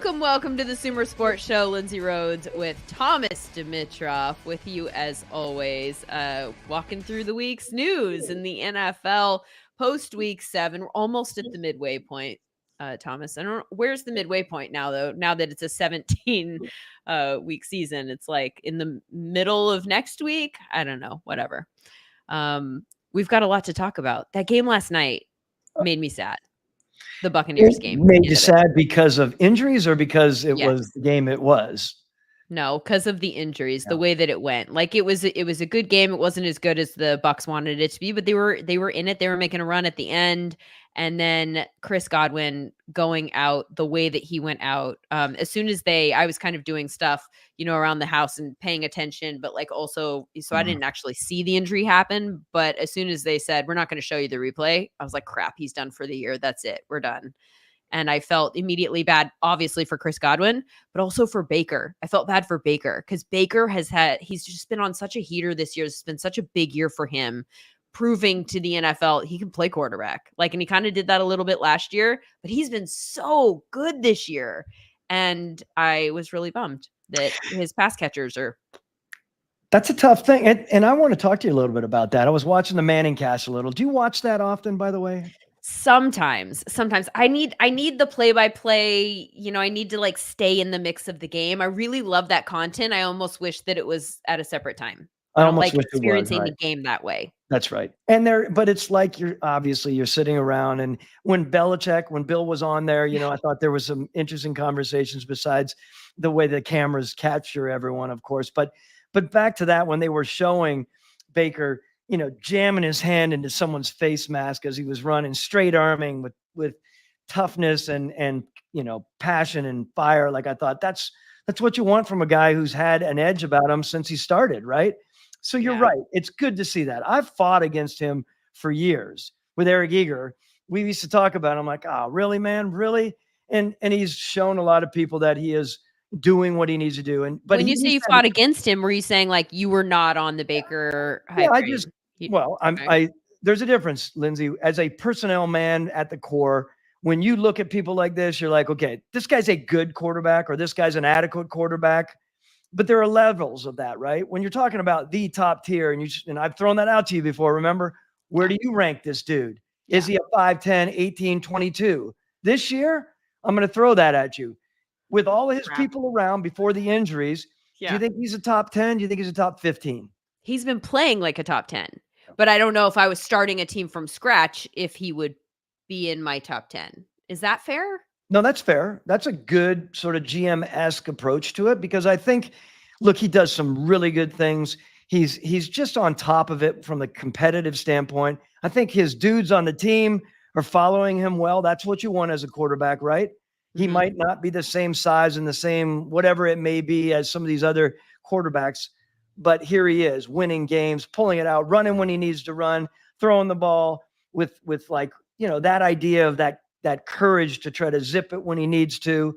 Welcome to the SumerSports show. Lindsay Rhodes with Thomas Dimitroff with you as always. Walking through the week's news in the NFL post week 7. We're almost at the midway point, Thomas. I don't know, where's the midway point now, though? Now that it's a 17 week season, it's like in the middle of next week. I don't know, whatever. We've got a lot to talk about. That game last night made me sad. The Buccaneers game. Made you sad because of injuries or because it was the game it was? No, because of the injuries, the way that it went. Like it was a good game. It wasn't as good as the Bucs wanted it to be, but they were in it. They were making a run at the end. And then Chris Godwin going out the way that he went out. As soon as I was kind of doing stuff, around the house and paying attention, but like also, so I didn't actually see the injury happen. But as soon as they said, we're not going to show you the replay, I was like, crap, he's done for the year. That's it. We're done. And I felt immediately bad, obviously, for Chris Godwin, but also for Baker. I felt bad for Baker because Baker he's just been on such a heater this year. It's been such a big year for him, proving to the NFL he can play quarterback. And he kind of did that a little bit last year, but he's been so good this year. And I was really bummed that his pass catchers are. That's a tough thing. And I want to talk to you a little bit about that. I was watching the Manning cast a little. Do you watch that often, by the way? Sometimes I need the play-by-play, I need to stay in the mix of the game. I really love that content. I almost wish that it was at a separate time. I don't like experiencing the game that way. That's right. But it's like you're sitting around, and when Bill was on there, I thought there was some interesting conversations besides the way the cameras capture everyone, of course. But back to that, when they were showing Baker, jamming his hand into someone's face mask as he was running, straight arming with toughness and passion and fire. Like I thought that's what you want from a guy who's had an edge about him since he started, right? So you're right. It's good to see that. I've fought against him for years with Eric Eager. We used to talk about him like, oh, really, man? Really? And he's shown a lot of people that he is doing what he needs to do. But when you say you fought against him, were you saying like you were not on the Baker hype train? There's a difference, Lindsay. As a personnel man at the core, when you look at people like this, you're like, okay, this guy's a good quarterback or this guy's an adequate quarterback. But there are levels of that, right? When you're talking about the top tier, and I've thrown that out to you before, remember? Where do you rank this dude? Yeah. Is he a 5'10", 18, 22? This year, I'm going to throw that at you. With all of his people around before the injuries, do you think he's a top 10? Do you think he's a top 15? He's been playing like a top 10. But I don't know if I was starting a team from scratch, if he would be in my top 10. Is that fair? No, that's fair. That's a good sort of GM-esque approach to it because I think, look, he does some really good things. He's just on top of it from the competitive standpoint. I think his dudes on the team are following him well. That's what you want as a quarterback, right? Mm-hmm. He might not be the same size and the same whatever it may be as some of these other quarterbacks, but here he is winning games, pulling it out, running when he needs to run, throwing the ball with like, that idea of that courage to try to zip it when he needs to.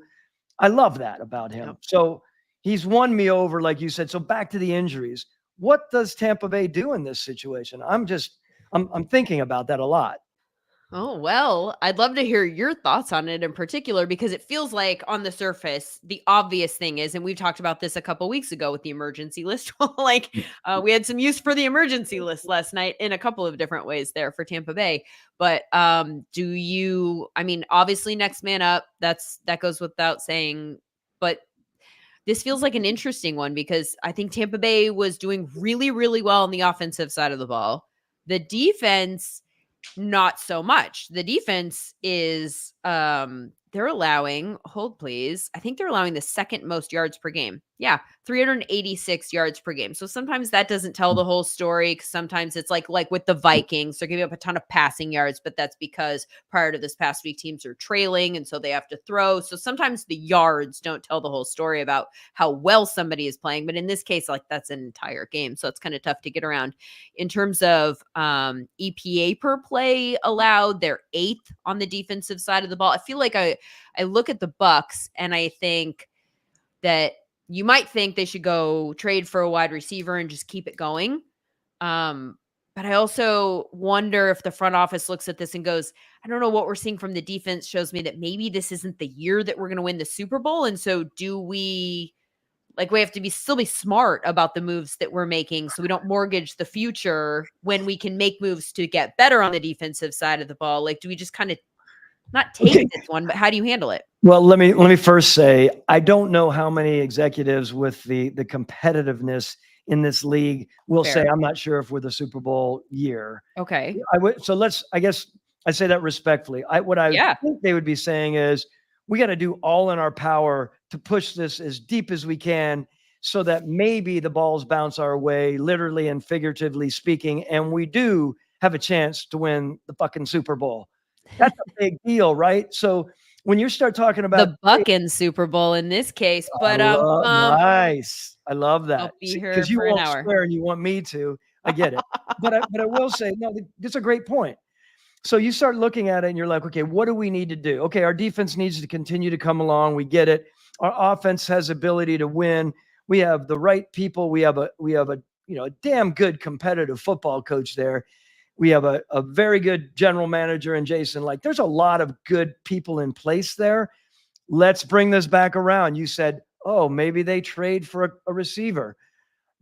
I love that about him. Yep. So he's won me over, like you said. So back to the injuries. What does Tampa Bay do in this situation? I'm thinking about that a lot. Oh, well, I'd love to hear your thoughts on it in particular, because it feels like on the surface, the obvious thing is, and we've talked about this a couple weeks ago with the emergency list. We had some use for the emergency list last night in a couple of different ways there for Tampa Bay. But obviously next man up, that goes without saying, but this feels like an interesting one because I think Tampa Bay was doing really, really well on the offensive side of the ball. The defense, not so much. The defense is they're allowing, hold please, I think they're allowing the second most yards per game. Yeah, 386 yards per game. So sometimes that doesn't tell the whole story, because sometimes it's like with the Vikings, they're giving up a ton of passing yards, but that's because prior to this past week, teams are trailing, and so they have to throw. So sometimes the yards don't tell the whole story about how well somebody is playing. But in this case, that's an entire game. So it's kind of tough to get around. In terms of EPA per play allowed, they're 8th on the defensive side of the ball. I feel like I look at the Bucs and I think that you might think they should go trade for a wide receiver and just keep it going. But I also wonder if the front office looks at this and goes, I don't know what we're seeing from the defense shows me that maybe this isn't the year that we're going to win the Super Bowl. And so we have to still be smart about the moves that we're making so we don't mortgage the future when we can make moves to get better on the defensive side of the ball. Like, do we just kind of not take this one, but how do you handle it? Well, let me first say, I don't know how many executives with the competitiveness in this league will Fair. say, I'm not sure if we're the Super Bowl year. Okay. I guess I say that respectfully. What I think they would be saying is, we got to do all in our power to push this as deep as we can so that maybe the balls bounce our way, literally and figuratively speaking, and we do have a chance to win the fucking Super Bowl. That's a big deal, right? So when you start talking about the Buccan Super Bowl in this case, but nice. I love that. I'll be here because you for an won't hour. swear and you want me to. I get it. but I will say, no, that's a great point. So you start looking at it and you're like, okay, what do we need to do? Okay, our defense needs to continue to come along. We get it. Our offense has ability to win. We have the right people. We have a a damn good competitive football coach there. We have a very good general manager in Jason. Like, there's a lot of good people in place there. Let's bring this back around. You said, oh, maybe they trade for a receiver.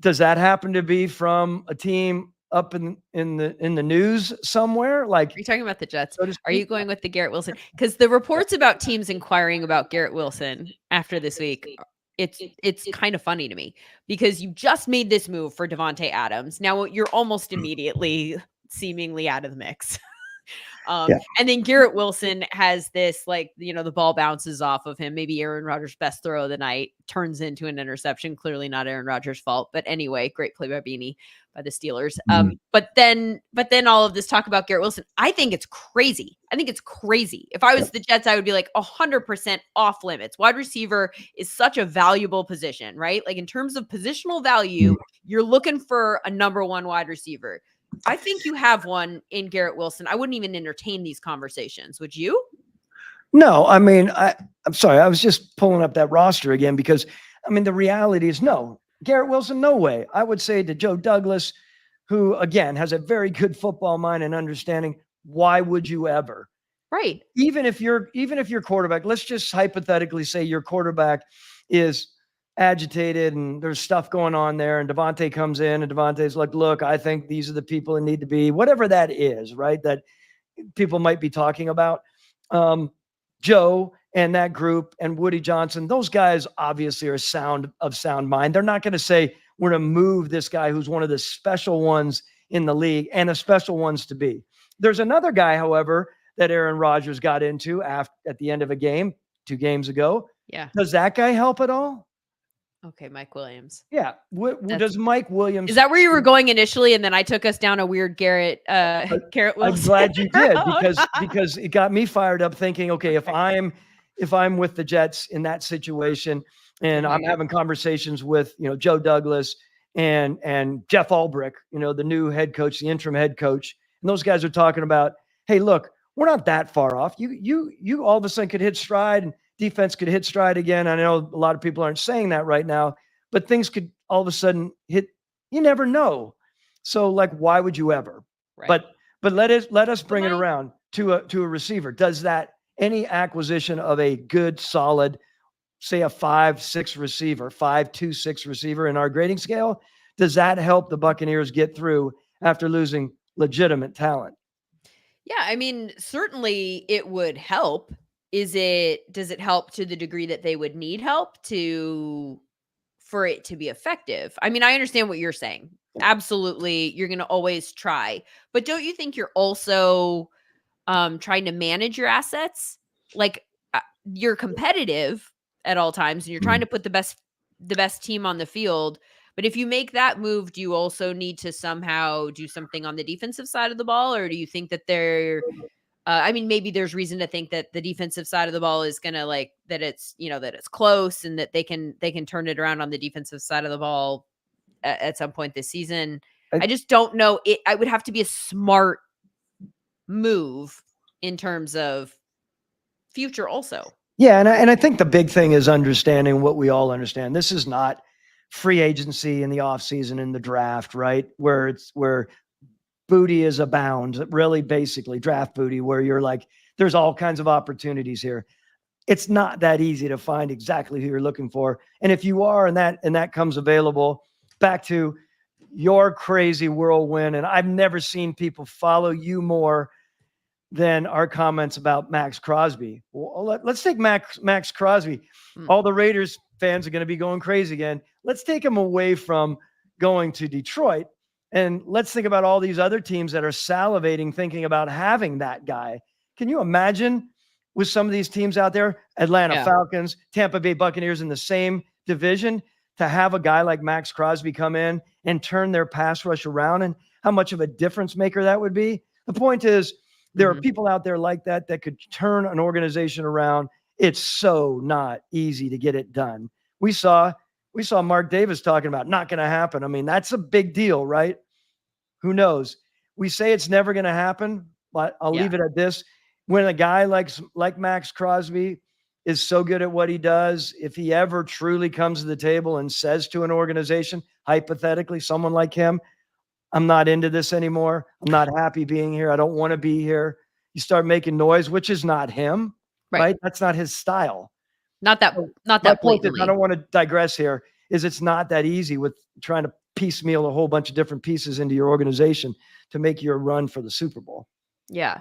Does that happen to be from a team up in the news somewhere? Like, are you talking about the Jets? So are you going with the Garrett Wilson? Because the reports about teams inquiring about Garrett Wilson after this week, it's kind of funny to me because you just made this move for Devontae Adams. Now you're almost immediately seemingly out of the mix. And then Garrett Wilson has this, the ball bounces off of him. Maybe Aaron Rodgers' best throw of the night turns into an interception. Clearly not Aaron Rodgers' fault. But anyway, great play by Beanie by the Steelers. But then all of this talk about Garrett Wilson, I think it's crazy. If I was the Jets, I would be like 100% off limits. Wide receiver is such a valuable position, right? Like, in terms of positional value, you're looking for a number one wide receiver. I think you have one in Garrett Wilson. I wouldn't even entertain these conversations. Would you? No, I mean, I'm sorry. I was just pulling up that roster again because, I mean, the reality is no. Garrett Wilson, no way. I would say to Joe Douglas, who, again, has a very good football mind and understanding, why would you ever? Right. Even if your quarterback, let's just hypothetically say your quarterback is agitated and there's stuff going on there, and Devontae comes in and Devontae's like, look, I think these are the people that need to be, whatever that is, right? That people might be talking about. Joe and that group and Woody Johnson, those guys obviously are sound mind. They're not going to say, we're going to move this guy who's one of the special ones in the league and a special ones to be. There's another guy, however, that Aaron Rodgers got into at the end of a game 2 games ago. Yeah. Does that guy help at all? Okay, Mike Williams. Yeah. Does Mike Williams? Is that where you were going initially, and then I took us down a weird Garrett Wilson? I'm glad you did because it got me fired up thinking, okay, if I'm with the Jets in that situation and I'm having conversations with, Joe Douglas and Jeff Ulbrich, the new head coach, the interim head coach, and those guys are talking about, hey, look, we're not that far off. You all of a sudden could hit stride and defense could hit stride again. I know a lot of people aren't saying that right now, but things could all of a sudden hit. You never know. So, like, why would you ever? Right. But let us bring it around to a receiver. Does that any acquisition of a good, solid, say a 5-6 receiver, 5-2-6 receiver in our grading scale, does that help the Buccaneers get through after losing legitimate talent? Yeah, I mean, certainly it would help. Does it help to the degree that they would need help for it to be effective? I mean, I understand what you're saying. Absolutely. You're going to always try, but don't you think you're also trying to manage your assets? Like, you're competitive at all times and you're trying to put the best team on the field. But if you make that move, do you also need to somehow do something on the defensive side of the ball? Or do you think that maybe there's reason to think that the defensive side of the ball is going to that it's close and that they can turn it around on the defensive side of the ball at some point this season. I just don't know. I would have to be a smart move in terms of future also. Yeah. And I think the big thing is understanding what we all understand. This is not free agency in the offseason in the draft, right? Where booty is abound, really basically draft booty, where you're like, there's all kinds of opportunities here. It's not that easy to find exactly who you're looking for. And if you are, and that comes available, back to your crazy whirlwind. And I've never seen people follow you more than our comments about Max Crosby. Well, let's take Max Crosby. All the Raiders fans are going to be going crazy again. Let's take him away from going to Detroit. And let's think about all these other teams that are salivating, thinking about having that guy. Can you imagine with some of these teams out there, Atlanta Falcons, Tampa Bay Buccaneers in the same division, to have a guy like Max Crosby come in and turn their pass rush around, and how much of a difference maker that would be? The point is, there are people out there like that could turn an organization around. It's so not easy to get it done. We saw Mark Davis talking about not going to happen. I mean, that's a big deal, right? Who knows? We say it's never going to happen, but I'll leave it at this. When a guy like Max Crosby is so good at what he does, if he ever truly comes to the table and says to an organization, hypothetically, someone like him, I'm not into this anymore. I'm not happy being here. I don't want to be here. You start making noise, which is not him, right? That's not his style. Not that blatantly. I don't want to digress here. It's not that easy with trying to piecemeal a whole bunch of different pieces into your organization to make your run for the Super Bowl. Yeah.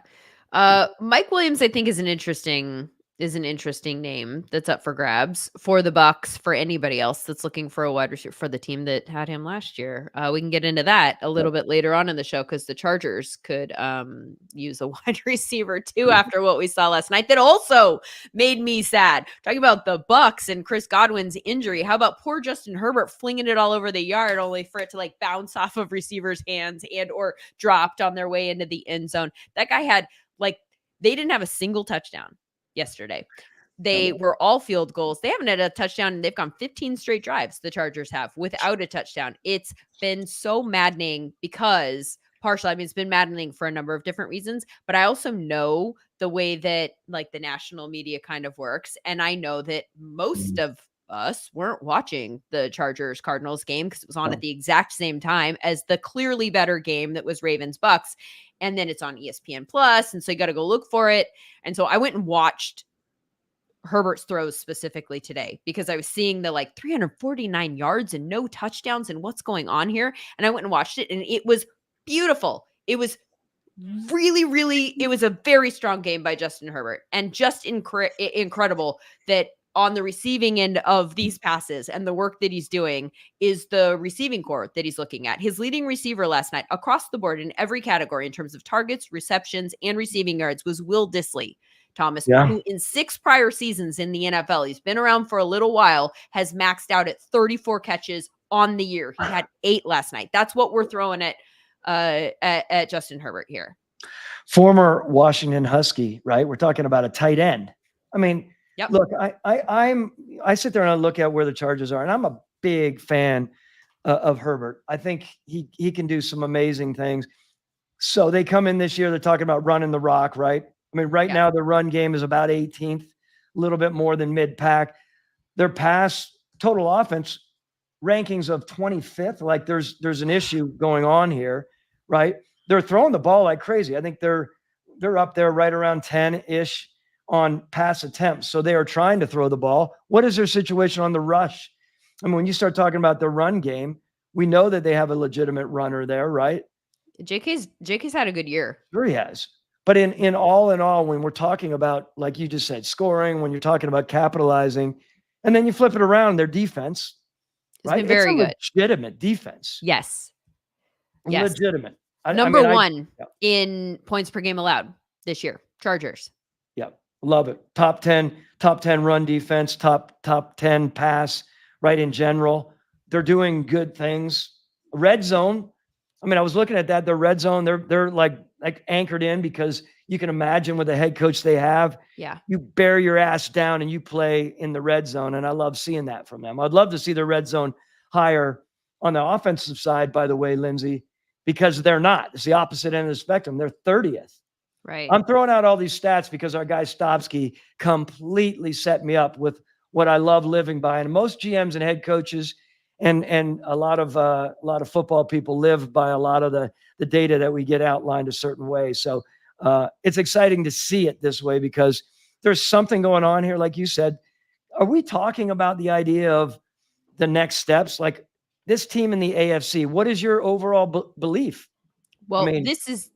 Mike Williams, I think, is an interesting name that's up for grabs for the Bucs, for anybody else that's looking for a wide receiver for the team that had him last year. We can get into that a little bit later on in the show, because the Chargers could use a wide receiver too after what we saw last night. That also made me sad. Talking about the Bucs and Chris Godwin's injury. How about poor Justin Herbert flinging it all over the yard, only for it to like bounce off of receivers' hands and or dropped on their way into the end zone. That guy had they didn't have a single touchdown yesterday. They were all field goals. They haven't had a touchdown, and they've gone 15 straight drives, the Chargers have, without a touchdown. It's been so maddening because it's been maddening for a number of different reasons, but I also know the way that like the national media kind of works. And I know that most of us weren't watching the Chargers Cardinals game because it was on at the exact same time as the clearly better game that was Ravens Bucks. And then it's on ESPN Plus. And so you got to go look for it. And so I went and watched Herbert's throws specifically today because I was seeing the 349 yards and no touchdowns and what's going on here. And I went and watched it, and it was beautiful. It was really, really, it was a very strong game by Justin Herbert, and just incredible that on the receiving end of these passes and the work that he's doing is the receiving core that he's looking at. His leading receiver last night across the board in every category in terms of targets, receptions, and receiving yards was Will Dissly, Thomas, who in 6 prior seasons in the NFL, he's been around for a little while, has maxed out at 34 catches on the year. He had 8 last night. That's what we're throwing at Justin Herbert here. Former Washington Husky, right? We're talking about a tight end. I mean, look, I sit there and I look at where the Chargers are, and I'm a big fan of Herbert. I think he can do some amazing things. So they come in this year, they're talking about running the rock, right? I mean, right now the run game is about 18th, a little bit more than mid-pack. Their pass total offense rankings of 25th. Like there's an issue going on here, right? They're throwing the ball like crazy. I think they're up there right around 10-ish on pass attempts. So they are trying to throw the ball. What is their situation on the rush? I mean, when you start talking about the run game, we know that they have a legitimate runner there, right? JK's had a good year. Sure he has. But in all, when we're talking about, like you just said, scoring, when you're talking about capitalizing, and then you flip it around, their defense, it's been very good. Legitimate defense. Yes. Legitimate. Number one in points per game allowed this year. Chargers. Yeah. Love it. Top 10 run defense, top 10 pass, right, in general. They're doing good things. Red zone. I mean, I was looking at that. Their red zone, they're like anchored in, because you can imagine with the head coach they have. Yeah. You bear your ass down and you play in the red zone. And I love seeing that from them. I'd love to see the red zone higher on the offensive side, by the way, Lindsay, because they're not. It's the opposite end of the spectrum. They're 30th. Right. I'm throwing out all these stats because our guy Stopsky completely set me up with what I love living by. And most GMs and head coaches and a lot of football people live by a lot of the data that we get outlined a certain way. So it's exciting to see it this way because there's something going on here. Like you said, are we talking about the idea of the next steps? Like this team in the AFC, what is your overall belief? Well,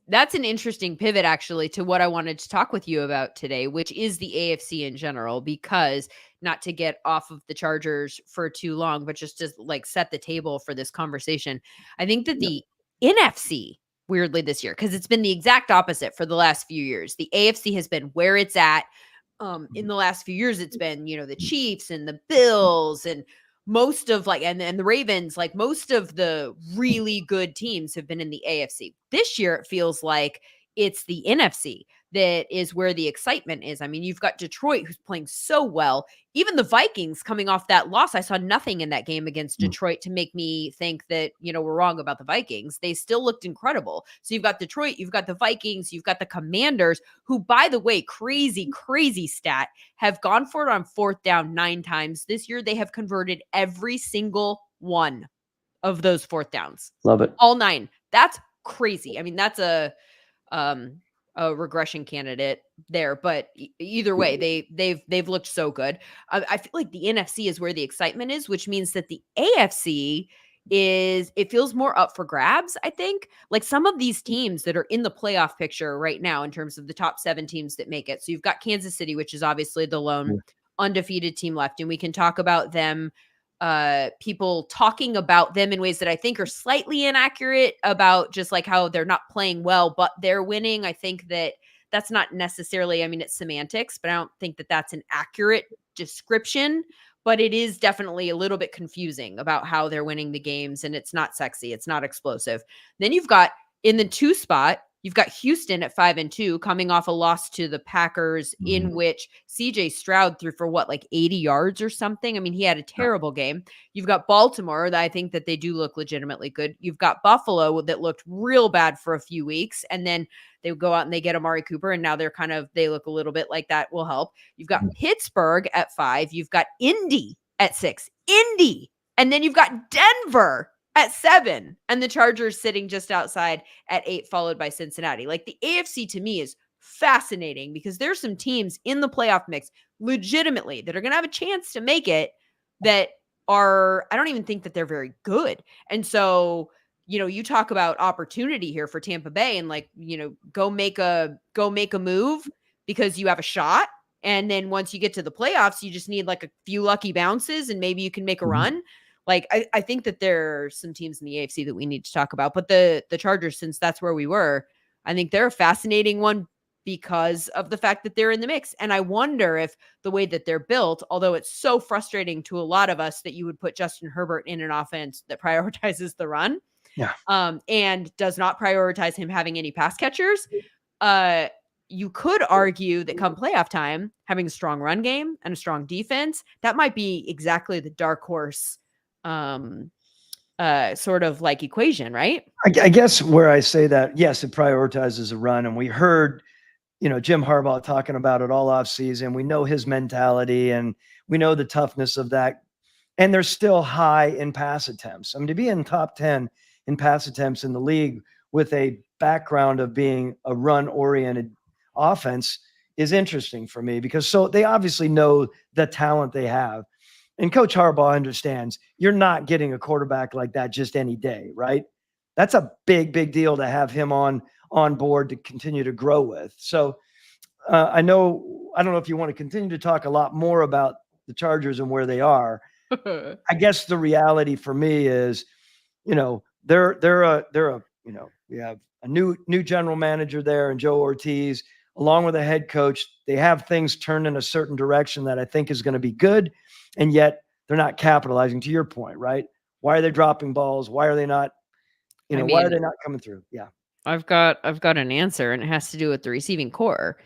that's an interesting pivot actually to what I wanted to talk with you about today, which is the AFC in general, because not to get off of the Chargers for too long, but just to like set the table for this conversation. I think that the NFC weirdly this year, because it's been the exact opposite for the last few years. The AFC has been where it's at. In the last few years, it's been, the Chiefs and the Bills and most of and the Ravens, like most of the really good teams have been in the AFC. This year, it feels like it's the NFC that is where the excitement is. I mean, you've got Detroit who's playing so well. Even the Vikings coming off that loss, I saw nothing in that game against Detroit to make me think that, we're wrong about the Vikings. They still looked incredible. So you've got Detroit, you've got the Vikings, you've got the Commanders, who, by the way, crazy stat, have gone for it on fourth down 9 times this year. They have converted every single one of those fourth downs. Love it. All 9. That's crazy. I mean, that's a regression candidate there, but either way, they've looked so good. I feel like the NFC is where the excitement is, which means that the AFC it feels more up for grabs. I think like some of these teams that are in the playoff picture right now in terms of the top 7 teams that make it. So you've got Kansas City, which is obviously the lone undefeated team left, and we can talk about them. People talking about them in ways that I think are slightly inaccurate about just like how they're not playing well, but they're winning. I think that's not necessarily, I mean, it's semantics, but I don't think that that's an accurate description, but it is definitely a little bit confusing about how they're winning the games, and it's not sexy. It's not explosive. Then you've got in the 2 spot, you've got Houston at 5-2 coming off a loss to the Packers in which CJ Stroud threw for like 80 yards or something. I mean, he had a terrible game. You've got Baltimore that I think that they do look legitimately good. You've got Buffalo that looked real bad for a few weeks. And then they go out and they get Amari Cooper. And now they look a little bit like that will help. You've got Pittsburgh at 5. You've got Indy at 6. And then you've got Denver at 7, and the Chargers sitting just outside at 8, followed by Cincinnati. Like the AFC to me is fascinating because there's some teams in the playoff mix legitimately that are going to have a chance to make it that I don't even think that they're very good. And so, you talk about opportunity here for Tampa Bay and go make a move because you have a shot. And then once you get to the playoffs, you just need like a few lucky bounces and maybe you can make a run. Like, I think that there are some teams in the AFC that we need to talk about, but the Chargers, since that's where we were, I think they're a fascinating one because of the fact that they're in the mix. And I wonder if the way that they're built, although it's so frustrating to a lot of us that you would put Justin Herbert in an offense that prioritizes the run, and does not prioritize him having any pass catchers, you could argue that come playoff time, having a strong run game and a strong defense, that might be exactly the dark horse sort of like equation, right? I guess where I say that, yes, it prioritizes a run. And we heard, Jim Harbaugh talking about it all off season. We know his mentality and we know the toughness of that. And they're still high in pass attempts. I mean, to be in top 10 in pass attempts in the league with a background of being a run-oriented offense is interesting for me because so they obviously know the talent they have. And Coach Harbaugh understands you're not getting a quarterback like that just any day, right? That's a big deal to have him on board to continue to grow with. So I don't know if you want to continue to talk a lot more about the Chargers and where they are. I guess the reality for me is, they're we have a new general manager there and Joe Ortiz, along with a head coach. They have things turned in a certain direction that I think is going to be good. And yet they're not capitalizing, to your point, right? Why are they dropping balls? Why are they not, why are they not coming through? Yeah. I've got an answer, and it has to do with the receiving core.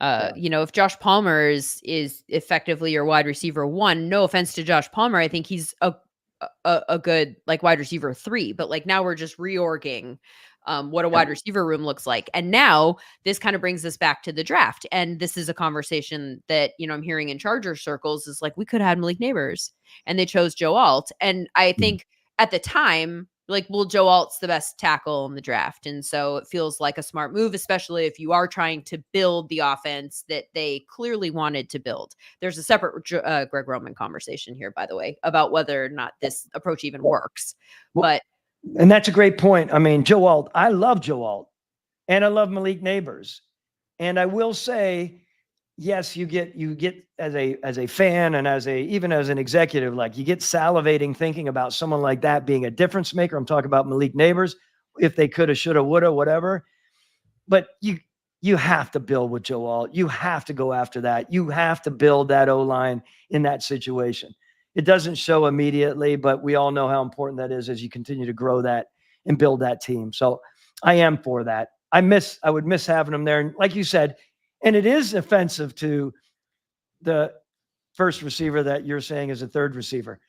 If Josh Palmer is effectively your wide receiver 1, no offense to Josh Palmer, I think he's a good like wide receiver 3, but like now we're just reorging what a wide receiver room looks like. And now this kind of brings us back to the draft. And this is a conversation that, I'm hearing in Charger circles is like, we could have had Malik Neighbors and they chose Joe Alt. And I think at the time, like, well, Joe Alt's the best tackle in the draft. And so it feels like a smart move, especially if you are trying to build the offense that they clearly wanted to build. There's a separate Greg Roman conversation here, by the way, about whether or not this approach even works. But and that's a great point. I mean, Joe Alt, I love Joe Alt and I love Malik Neighbors. And I will say, yes, you get as a fan and even as an executive, like you get salivating thinking about someone like that being a difference maker. I'm talking about Malik Neighbors, if they coulda, shoulda, woulda, whatever. But you have to build with Joe Alt. You have to go after that. You have to build that O-line in that situation. It doesn't show immediately, but we all know how important that is as you continue to grow that and build that team. So I am for that. I would miss having him there. And like you said, and it is offensive to the first receiver that you're saying is a third receiver.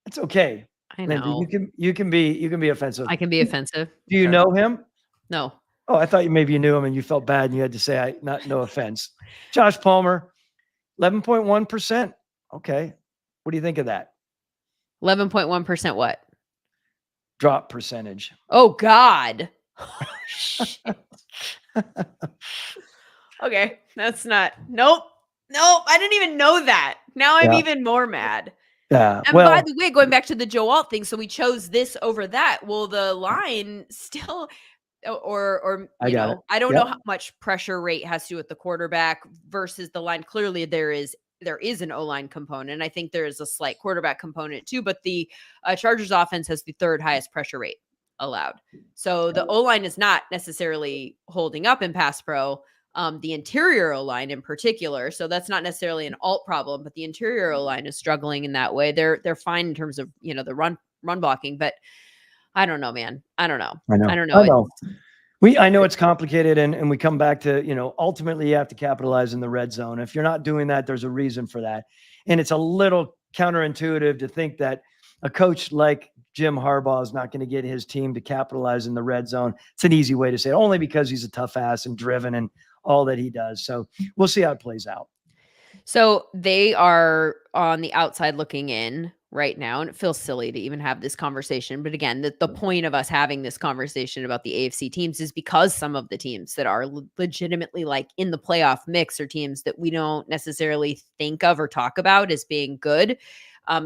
It's okay. I know. Lindsay, you can be offensive. I can be offensive. Do you know him? No. Oh, I thought maybe you knew him and you felt bad and you had to say, no offense. Josh Palmer, 11.1%. Okay. What do you think of that? 11.1% what? Drop percentage. Oh, God. Okay. That's not. Nope. I didn't even know that. Now I'm even more mad. Yeah. And by the way, going back to the Joe Alt thing, so we chose this over that. Well, the line still, or I don't know how much pressure rate has to do with the quarterback versus the line. Clearly, there is an O-line component. I think there is a slight quarterback component too, but the Chargers offense has the third highest pressure rate allowed. So the O-line is not necessarily holding up in pass pro. The interior O-line in particular. So that's not necessarily an alt problem, but the interior O-line is struggling in that way. They're fine in terms of, the run blocking, but I don't know, man. I don't know. I don't know. I know it's complicated and we come back to, ultimately you have to capitalize in the red zone. If you're not doing that, there's a reason for that. And it's a little counterintuitive to think that a coach like Jim Harbaugh is not going to get his team to capitalize in the red zone. It's an easy way to say it, only because he's a tough ass and driven and all that he does. So we'll see how it plays out. So they are on the outside looking in right now, and it feels silly to even have this conversation. But again, the point of us having this conversation about the AFC teams is because some of the teams that are legitimately like in the playoff mix are teams that we don't necessarily think of or talk about as being good.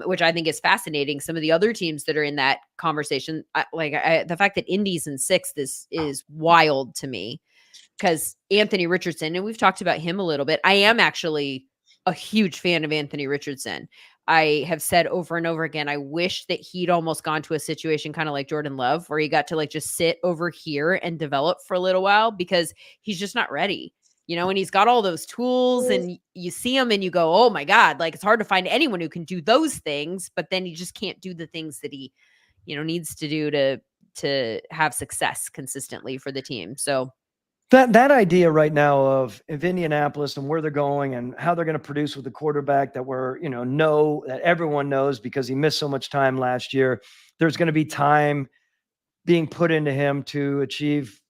Which I think is fascinating. Some of the other teams that are in that conversation, the fact that Indy's in 6th is wild to me, because Anthony Richardson, and we've talked about him a little bit. I am actually a huge fan of Anthony Richardson. I have said over and over again, I wish that he'd almost gone to a situation kind of like Jordan Love, where he got to just sit over here and develop for a little while, because he's just not ready. And he's got all those tools and you see him and you go, oh my God, it's hard to find anyone who can do those things, but then he just can't do the things that he, needs to do to have success consistently for the team. So that idea right now of Indianapolis and where they're going and how they're going to produce with the quarterback that that everyone knows because he missed so much time last year, there's going to be time being put into him to achieve,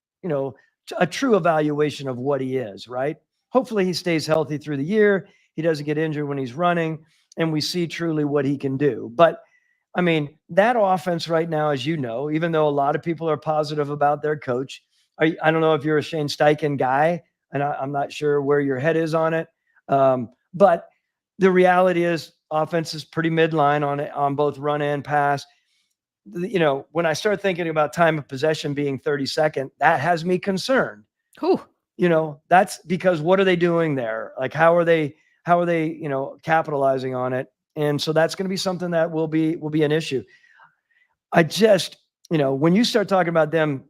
a true evaluation of what he is, right? Hopefully he stays healthy through the year. He doesn't get injured when he's running and we see truly what he can do. But I mean, that offense right now, as you know, even though a lot of people are positive about their coach, I don't know if you're a Shane Steichen guy, and I'm not sure where your head is on it. But the reality is offense is pretty midline on both run and pass. When I start thinking about time of possession being 32nd, that has me concerned. Whew. That's because what are they doing there? How are they, capitalizing on it? And so that's going to be something that will be an issue. I just, when you start talking about them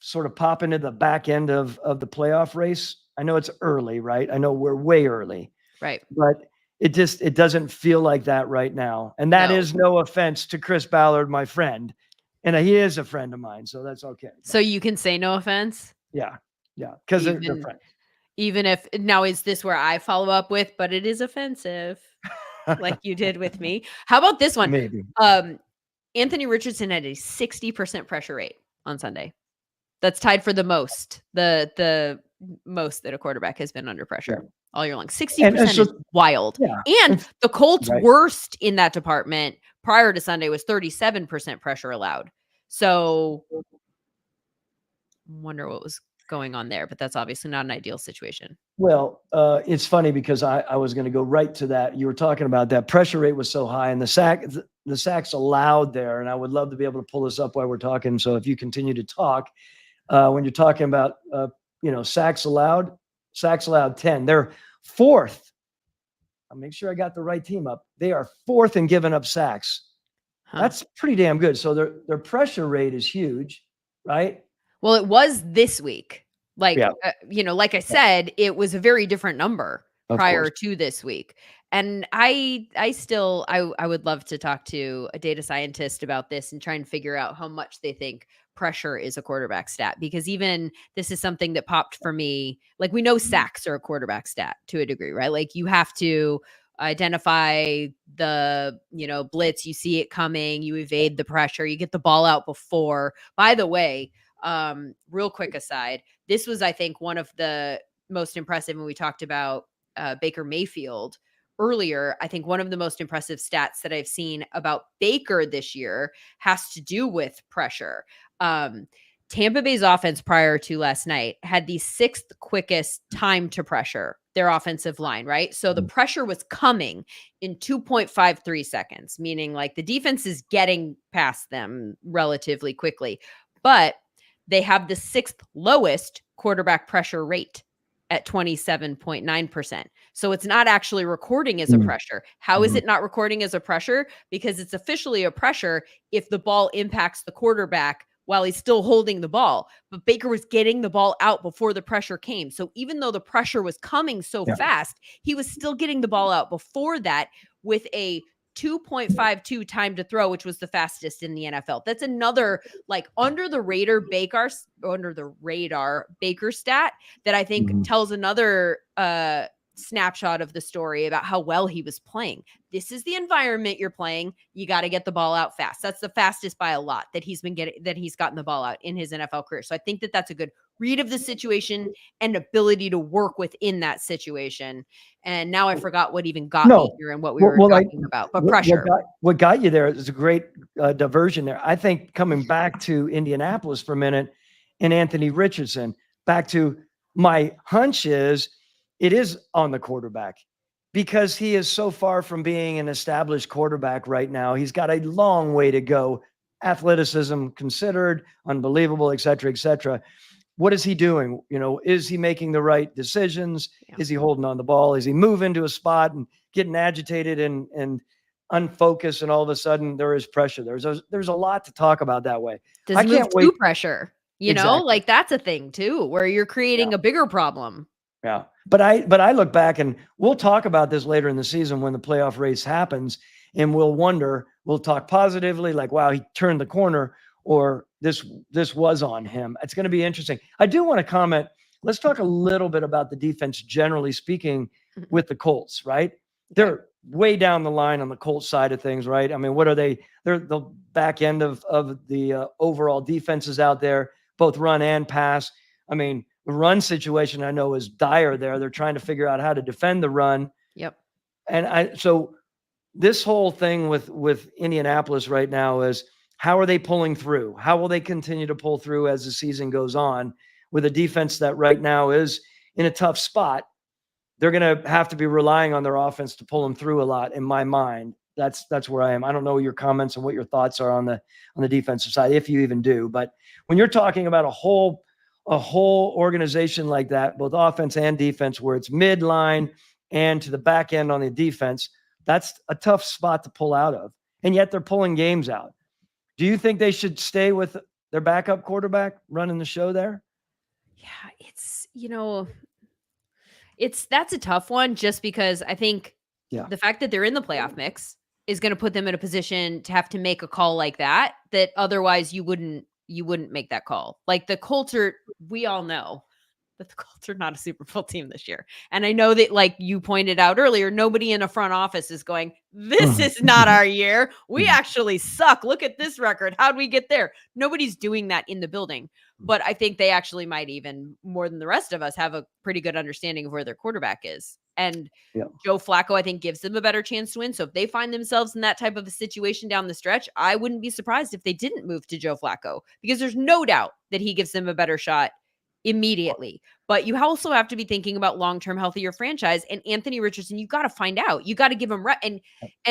sort of pop into the back end of the playoff race, I know it's early, right? I know we're way early. Right. But it doesn't feel like that right now. And that is no offense to Chris Ballard, my friend. And he is a friend of mine, so that's okay. So you can say no offense? Yeah. Yeah. Because they're friends. Even if now is this where I follow up with, but it is offensive, like you did with me. How about this one? Maybe. Anthony Richardson had a 60% pressure rate on Sunday. That's tied for the most. The most that a quarterback has been under pressure all year long. 60% so, is wild. yeah, And the Colts' right. worst in that department prior to Sunday was 37% pressure allowed. So I wonder what was going on there, but that's obviously not an ideal situation. Well, it's funny because I was going to go right to that. You were talking about that pressure rate was so high, and the sacks allowed there. And I would love to be able to pull this up while we're talking. So if you continue to talk, when you're talking about sacks allowed 10. They're fourth. I'll make sure I got the right team up. They are fourth in giving up sacks. That's pretty damn good. So their pressure rate is huge, right? Well, it was this week. Like, like I said, it was a very different number prior to this week. And I would love to talk to a data scientist about this and try and figure out how much they think pressure is a quarterback stat, because even this is something that popped for me. Like, we know sacks are a quarterback stat to a degree, right? Like, you have to identify the, blitz, you see it coming, you evade the pressure, you get the ball out before. By the way, real quick aside, this was, I think, one of the most impressive when we talked about Baker Mayfield earlier. I think one of the most impressive stats that I've seen about Baker this year has to do with pressure. Tampa Bay's offense prior to last night had the 6th quickest time to pressure their offensive line, right? So the pressure was coming in 2.53 seconds, meaning like the defense is getting past them relatively quickly. But they have the 6th lowest quarterback pressure rate at 27.9%. So it's not actually recording as a pressure. How is it not recording as a pressure? Because it's officially a pressure if the ball impacts the quarterback while he's still holding the ball. But Baker was getting the ball out before the pressure came. So even though the pressure was coming so fast, he was still getting the ball out before that with a 2.52 time to throw, which was the fastest in the NFL. That's another like under the radar Baker stat that I think tells another snapshot of the story about how well he was playing. This is the environment you're playing. You got to get the ball out fast. That's the fastest by a lot that he's gotten the ball out in his NFL career. So I think that that's a good read of the situation and ability to work within that situation. And now I forgot what even got me here and what we were talking about. But pressure. What got you there is a great diversion there. I think coming back to Indianapolis for a minute and Anthony Richardson, back to my hunch is it is on the quarterback because he is so far from being an established quarterback right now. He's got a long way to go. Athleticism considered, unbelievable, et cetera, et cetera. What is he doing? Is he making the right decisions? Yeah. Is he holding on the ball? Is he moving to a spot and getting agitated and unfocused? And all of a sudden there is pressure. There's a lot to talk about that way. Does he move to pressure? Like that's a thing too, where you're creating a bigger problem. Yeah. But I look back, and we'll talk about this later in the season when the playoff race happens, and we'll talk positively, like, wow, he turned the corner, or this was on him. It's going to be interesting. I do want to comment. Let's talk a little bit about the defense, generally speaking, with the Colts, right? They're way down the line on the Colts side of things, right? I mean, what are they? They're the back end of the overall defenses out there, both run and pass. I mean, the run situation I know is dire there. They're trying to figure out how to defend the run. Yep. And so this whole thing with Indianapolis right now is, how are they pulling through? How will they continue to pull through as the season goes on with a defense that right now is in a tough spot? They're going to have to be relying on their offense to pull them through a lot, in my mind. That's where I am. I don't know your comments and what your thoughts are on the defensive side, if you even do. But when you're talking about a whole organization like that, both offense and defense, where it's midline and to the back end on the defense, that's a tough spot to pull out of. And yet they're pulling games out. Do you think they should stay with their backup quarterback running the show there? Yeah, that's a tough one, just because I think the fact that they're in the playoff mix is going to put them in a position to have to make a call like that otherwise you wouldn't make that call. Like the Colts we all know but the Colts are not a Super Bowl team this year. And I know that, like you pointed out earlier, nobody in a front office is going, this is not our year. We actually suck. Look at this record. How'd we get there? Nobody's doing that in the building. But I think they actually might, even more than the rest of us, have a pretty good understanding of where their quarterback is. And Joe Flacco, I think, gives them a better chance to win. So if they find themselves in that type of a situation down the stretch, I wouldn't be surprised if they didn't move to Joe Flacco, because there's no doubt that he gives them a better shot immediately. But you also have to be thinking about long-term health of your franchise. And Anthony Richardson, you got to find out. You got to give him and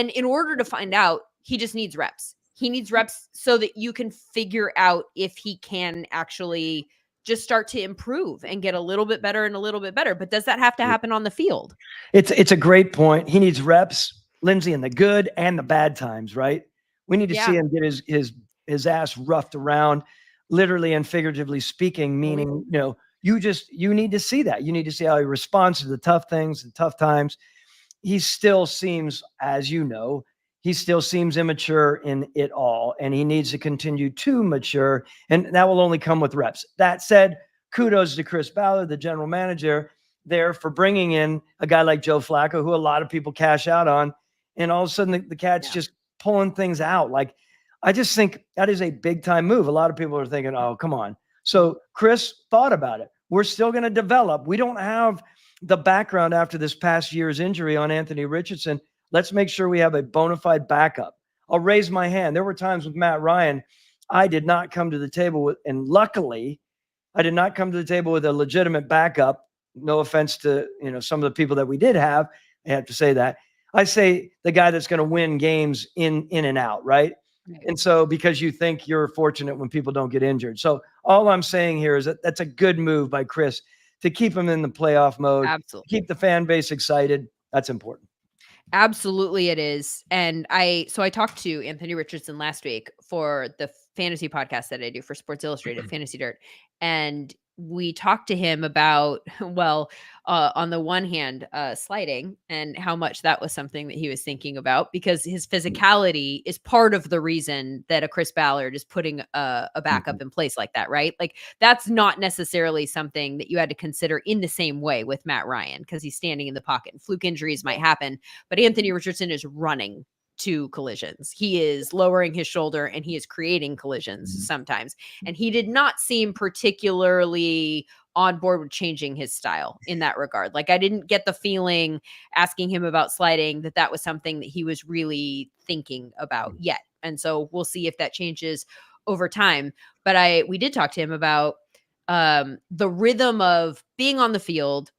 in order to find out, he just needs reps. He needs reps so that you can figure out if he can actually just start to improve and get a little bit better and a little bit better. But does that have to happen on the field? It's a great point. He needs reps, Lindsay, in the good and the bad times, right? We need to see him get his ass roughed around, literally and figuratively speaking, meaning, you need to see that. You need to see how he responds to the tough things, the tough times. He still seems, as you know, immature in it all, and he needs to continue to mature, and that will only come with reps. That said, kudos to Chris Ballard, the general manager there, for bringing in a guy like Joe Flacco, who a lot of people cash out on, and all of a sudden the cat's just pulling things out. Like, I just think that is a big time move. A lot of people are thinking, oh, come on. So Chris thought about it. We're still going to develop. We don't have the background after this past year's injury on Anthony Richardson. Let's make sure we have a bona fide backup. I'll raise my hand. There were times with Matt Ryan, I did not come to the table with, and luckily, I did not come to the table with a legitimate backup. No offense to some of the people that we did have. I have to say that. I say the guy that's going to win games in and out, right? And so, because you think you're fortunate when people don't get injured. So all I'm saying here is that that's a good move by Chris to keep him in the playoff mode. Absolutely. Keep the fan base excited. That's important. Absolutely, it is. And I talked to Anthony Richardson last week for the fantasy podcast that I do for Sports Illustrated, Fantasy Dirt. And we talked to him about, on the one hand, sliding, and how much that was something that he was thinking about, because his physicality is part of the reason that a Chris Ballard is putting a backup in place like that, right? Like, that's not necessarily something that you had to consider in the same way with Matt Ryan, because he's standing in the pocket and fluke injuries might happen. But Anthony Richardson is running to collisions. He is lowering his shoulder and he is creating collisions sometimes. And he did not seem particularly on board with changing his style in that regard. Like, I didn't get the feeling, asking him about sliding, that was something that he was really thinking about yet. And so we'll see if that changes over time. But we did talk to him about the rhythm of being on the field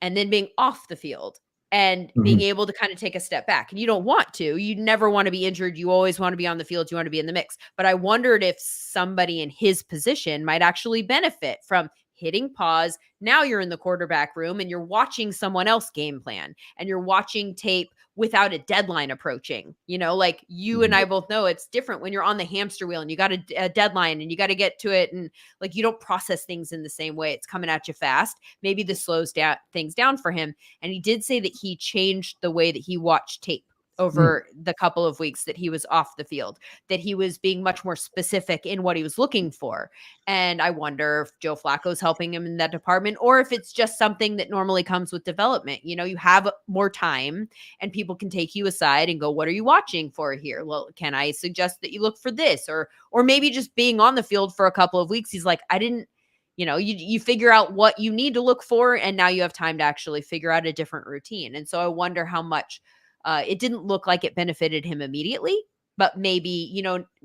and then being off the field, and being able to kind of take a step back. And you don't want to. You never want to be injured. You always want to be on the field. You want to be in the mix. But I wondered if somebody in his position might actually benefit from hitting pause. Now you're in the quarterback room and you're watching someone else game plan, and you're watching tape without a deadline approaching. Like, you and I both know it's different when you're on the hamster wheel and you got a deadline and you got to get to it. And like, you don't process things in the same way. It's coming at you fast. Maybe this slows things down for him. And he did say that he changed the way that he watched tape over the couple of weeks that he was off the field, that he was being much more specific in what he was looking for. And I wonder if Joe Flacco's helping him in that department, or if it's just something that normally comes with development. You have more time and people can take you aside and go, what are you watching for here? Well, can I suggest that you look for this? Or maybe just being on the field for a couple of weeks, he's like, I didn't, you figure out what you need to look for, and now you have time to actually figure out a different routine. And so I wonder how much it didn't look like it benefited him immediately, but maybe,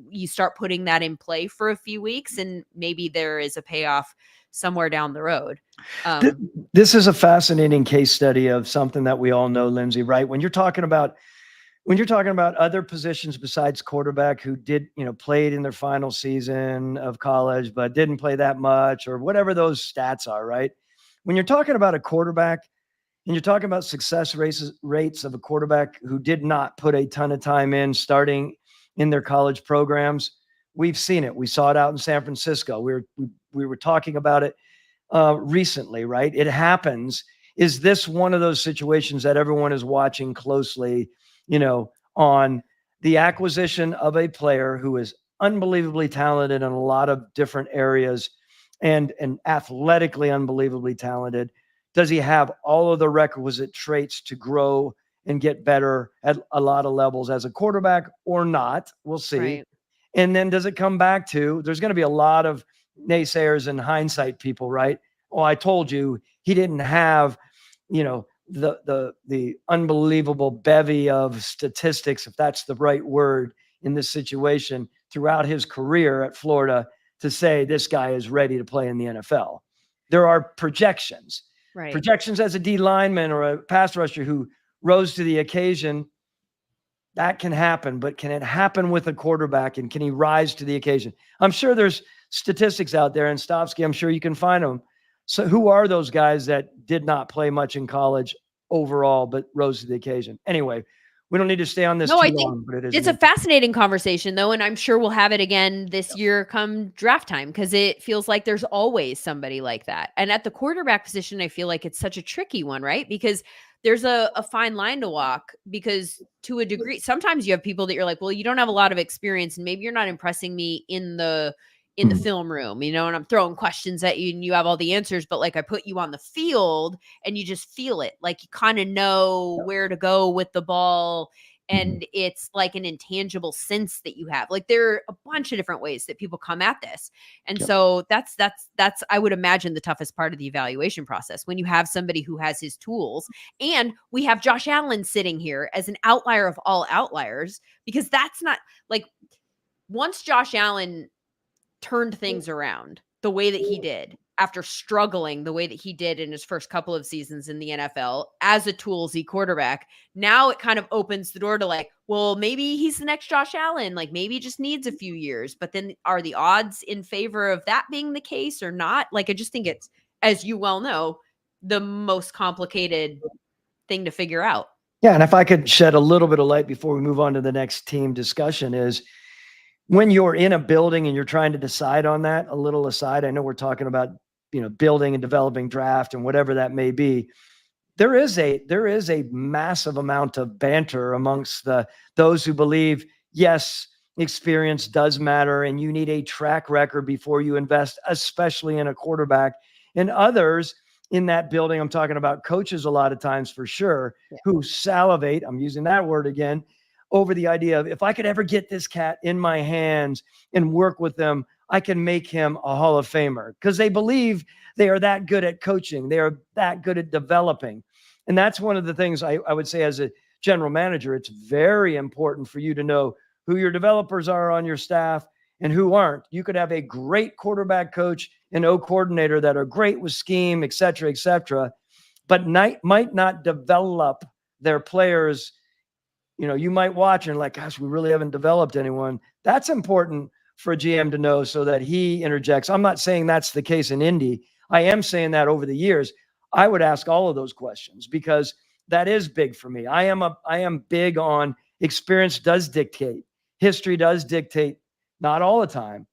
you start putting that in play for a few weeks, and maybe there is a payoff somewhere down the road. This is a fascinating case study of something that we all know, Lindsay, right? When you're talking about other positions besides quarterback who did, played in their final season of college, but didn't play that much, or whatever those stats are, right? When you're talking about a quarterback, and you're talking about success rates of a quarterback who did not put a ton of time in starting in their college programs, we've seen it. We saw it out in San Francisco. We were talking about it recently, right? It happens. Is this one of those situations that everyone is watching closely, on the acquisition of a player who is unbelievably talented in a lot of different areas, and athletically unbelievably talented. Does he have all of the requisite traits to grow and get better at a lot of levels as a quarterback or not? We'll see. Right. And then does it come back to, there's going to be a lot of naysayers and hindsight people, right? Oh, I told you he didn't have, the unbelievable bevy of statistics, if that's the right word in this situation, throughout his career at Florida to say this guy is ready to play in the NFL. There are projections. Right. Projections as a D lineman or a pass rusher who rose to the occasion. That can happen, but can it happen with a quarterback, and can he rise to the occasion? I'm sure there's statistics out there, and Stavsky, I'm sure you can find them. So who are those guys that did not play much in college overall, but rose to the occasion? Anyway, we don't need to stay on this No, too I think long, but it is. it's a fascinating conversation, though, and I'm sure we'll have it again this year come draft time, because it feels like there's always somebody like that. And at the quarterback position, I feel like it's such a tricky one, right? Because there's a fine line to walk, because to a degree, sometimes you have people that you're like, well, you don't have a lot of experience, and maybe you're not impressing me in the film room, and I'm throwing questions at you and you have all the answers, but like I put you on the field and you just feel it. Like you kind of know where to go with the ball. And it's like an intangible sense that you have. Like there are a bunch of different ways that people come at this. And so that's, I would imagine, the toughest part of the evaluation process, when you have somebody who has his tools. And we have Josh Allen sitting here as an outlier of all outliers, because that's not like, once Josh Allen turned things around the way that he did after struggling the way that he did in his first couple of seasons in the NFL as a toolsy quarterback, now it kind of opens the door to like, well, maybe he's the next Josh Allen. Like maybe he just needs a few years, but then are the odds in favor of that being the case or not? Like, I just think it's, as you well know, the most complicated thing to figure out. Yeah. And if I could shed a little bit of light before we move on to the next team discussion, is when you're in a building and you're trying to decide on that, a little aside, I know we're talking about, building and developing draft and whatever that may be. There is a massive amount of banter amongst those who believe, yes, experience does matter and you need a track record before you invest, especially in a quarterback. And others in that building, I'm talking about coaches a lot of times for sure, who salivate, I'm using that word again, over the idea of, if I could ever get this cat in my hands and work with them, I can make him a Hall of Famer, because they believe they are that good at coaching. They are that good at developing. And that's one of the things I would say as a general manager, it's very important for you to know who your developers are on your staff and who aren't. You could have a great quarterback coach and O coordinator that are great with scheme, et cetera, but might not develop their players. You might watch and like, gosh, we really haven't developed anyone. That's important for a GM to know so that he interjects. I'm not saying that's the case in Indy. I am saying that over the years, I would ask all of those questions, because that is big for me. I am big on experience does dictate. History does dictate, not all the time.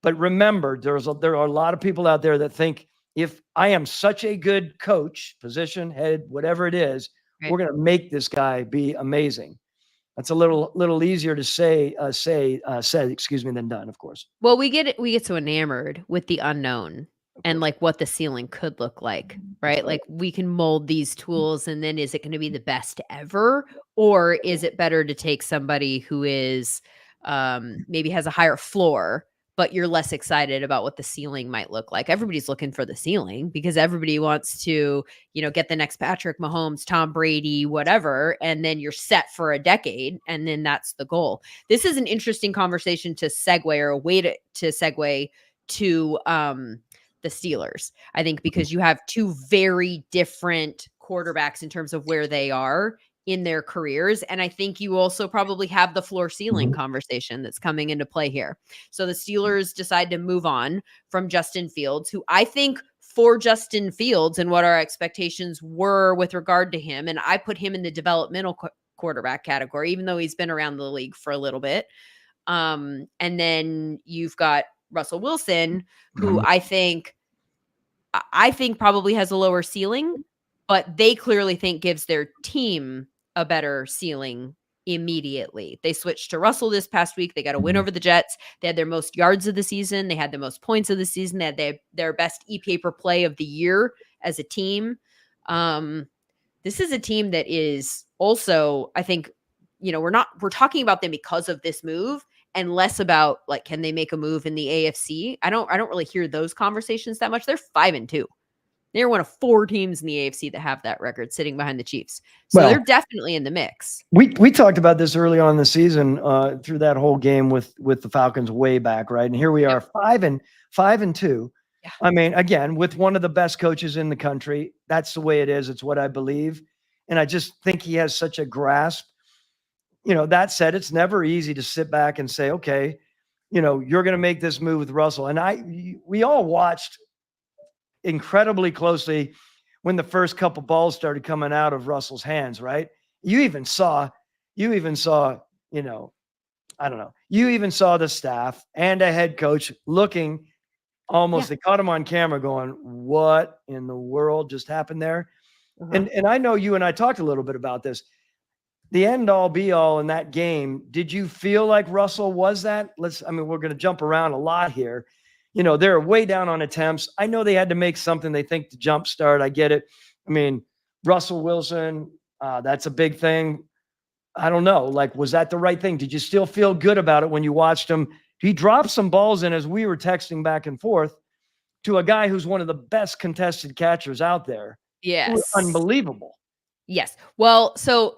But remember, there are a lot of people out there that think, if I am such a good coach, position, head, whatever it is, we're going to make this guy be amazing. That's a little easier to say, than done, of course. Well, we get so enamored with the unknown and like what the ceiling could look like, right? Like we can mold these tools, and then is it going to be the best ever? Or is it better to take somebody who is maybe has a higher floor, but you're less excited about what the ceiling might look like? Everybody's looking for the ceiling because everybody wants to, get the next Patrick Mahomes, Tom Brady, whatever, and then you're set for a decade, and then that's the goal. This is an interesting conversation to segue, or a way to segue to the Steelers, I think, because you have two very different quarterbacks in terms of where they are in their careers. And I think you also probably have the floor ceiling conversation that's coming into play here. So the Steelers decide to move on from Justin Fields, who I think, for Justin Fields and what our expectations were with regard to him, and I put him in the developmental quarterback category, even though he's been around the league for a little bit. And then you've got Russell Wilson, who I think probably has a lower ceiling, but they clearly think gives their team a better ceiling immediately. They switched to Russell this past week. They got a win over the Jets. They had their most yards of the season. They had the most points of the season. They had their best EPA per play of the year as a team. This is a team that is also, I think, we're talking about them because of this move and less about like, can they make a move in the AFC? I don't really hear those conversations that much. They're 5-2. They're one of 4 teams in the AFC that have that record sitting behind the Chiefs. So they're definitely in the mix. We talked about this early on in the season through that whole game with the Falcons way back, right? And here we are, 5-2. Yeah. I mean, again, with one of the best coaches in the country. That's the way it is. It's what I believe. And I just think he has such a grasp. That said, it's never easy to sit back and say, okay, you're going to make this move with Russell. And we all watched incredibly closely when the first couple balls started coming out of Russell's hands, right? You even saw, I don't know. You even saw the staff and a head coach looking almost, they caught him on camera going, what in the world just happened there? And I know you and I talked a little bit about this. The end all be all in that game. Did you feel like Russell was that? We're going to jump around a lot here. They're way down on attempts. I know they had to make something they think to jumpstart. I get it. I mean, Russell Wilson, that's a big thing. I don't know. Like, was that the right thing? Did you still feel good about it when you watched him? He dropped some balls in as we were texting back and forth to a guy who's one of the best contested catchers out there. Yes. Unbelievable. Yes. Well, so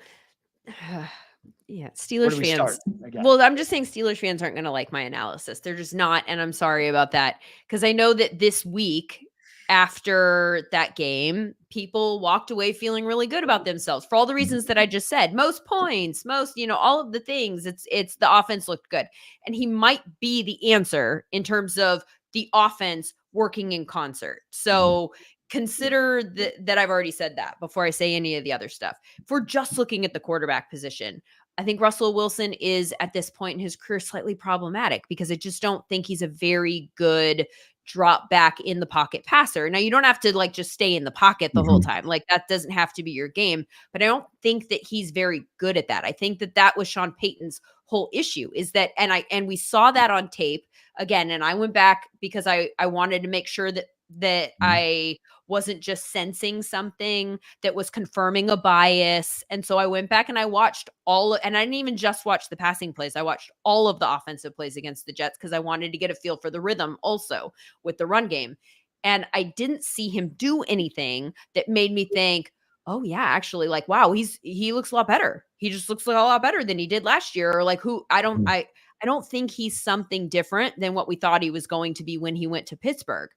Steelers fans. Well, I'm just saying Steelers fans aren't going to like my analysis. They're just not. And I'm sorry about that. Because I know that this week after that game, people walked away feeling really good about themselves for all the reasons that I just said. Most points, all of the things. It's the offense looked good. And he might be the answer in terms of the offense working in concert. So consider that I've already said that before I say any of the other stuff. If we're just looking at the quarterback position, I think Russell Wilson is at this point in his career slightly problematic because I just don't think he's a very good drop back in the pocket passer. Now, you don't have to just stay in the pocket the whole time. Like, that doesn't have to be your game, but I don't think that he's very good at that. I think that was Sean Payton's whole issue is that, and we saw that on tape again. And I went back because I wanted to make sure that I wasn't just sensing something that was confirming a bias. And so I went back and I watched and I didn't even just watch the passing plays. I watched all of the offensive plays against the Jets because I wanted to get a feel for the rhythm also with the run game. And I didn't see him do anything that made me think, oh yeah, actually, wow, he looks a lot better. He just looks a lot better than he did last year. Or I don't think he's something different than what we thought he was going to be when he went to Pittsburgh.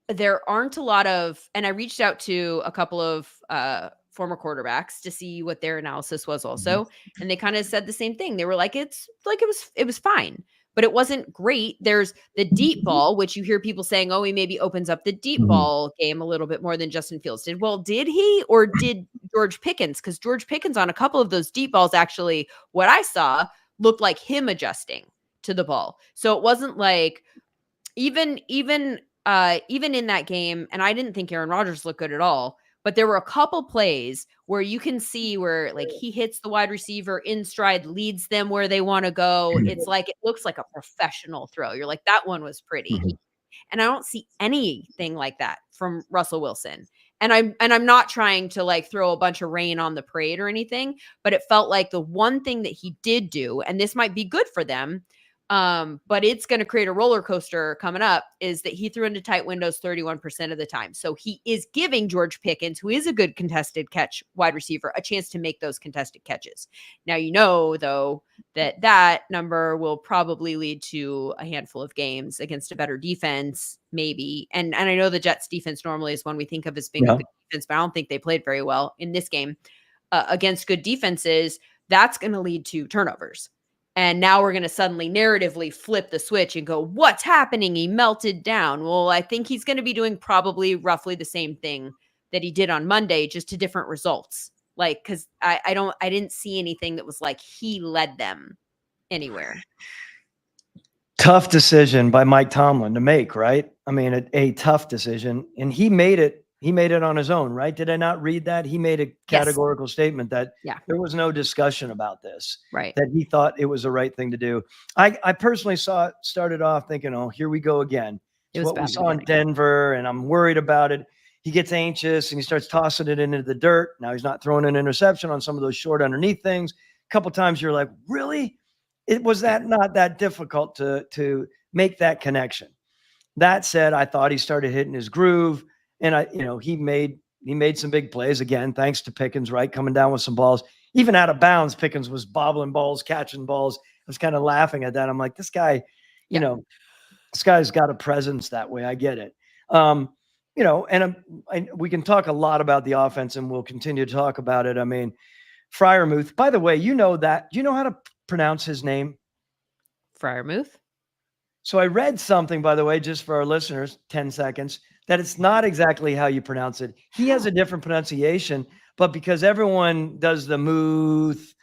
There aren't a lot of, and I reached out to a couple of former quarterbacks to see what their analysis was also. And they kind of said the same thing. They were like, it was fine, but it wasn't great. There's the deep ball, which you hear people saying, oh, he maybe opens up the deep ball game a little bit more than Justin Fields did. Well, did he, or did George Pickens? Because George Pickens on a couple of those deep balls, actually, what I saw looked like him adjusting to the ball. So it wasn't like, even in that game, and I didn't think Aaron Rodgers looked good at all, but there were a couple plays where you can see where he hits the wide receiver in stride, leads them where they want to go. It's like, it looks like a professional throw. You're like, that one was pretty. And I don't see anything like that from Russell Wilson. And I'm not trying to throw a bunch of rain on the parade or anything, but it felt like the one thing that he did do, and this might be good for them, but it's going to create a roller coaster coming up, is that he threw into tight windows 31% of the time. So he is giving George Pickens, who is a good contested catch wide receiver, a chance to make those contested catches. Now, though, that number will probably lead to a handful of games against a better defense, maybe. And I know the Jets defense normally is one we think of as being a good defense, but I don't think they played very well in this game against good defenses. That's going to lead to turnovers. And now we're going to suddenly narratively flip the switch and go, what's happening? He melted down. Well, I think he's going to be doing probably roughly the same thing that he did on Monday, just to different results. Because I didn't see anything that was like he led them anywhere. Tough decision by Mike Tomlin to make, right? I mean, a tough decision. And he made it He made it on his own, right? Did I not read that? He made a categorical statement that there was no discussion about this, right? That he thought it was the right thing to do. I personally started off thinking, oh, here we go again. It's what we saw in Denver, and I'm worried about it. He gets anxious and he starts tossing it into the dirt. Now he's not throwing an interception on some of those short underneath things. A couple times you're like, really? It was not that difficult to make that connection. That said, I thought he started hitting his groove, and he made some big plays again, thanks to Pickens, right? Coming down with some balls, even out of bounds. Pickens was bobbling balls, catching balls. I was kind of laughing at that. I'm like, this guy, this guy's got a presence that way. I get it. We can talk a lot about the offense, and we'll continue to talk about it. I mean, Freiermuth, by the way, do you know how to pronounce his name? Freiermuth. So I read something, by the way, just for our listeners, 10 seconds, that it's not exactly how you pronounce it. He has a different pronunciation, but because everyone does the Muth,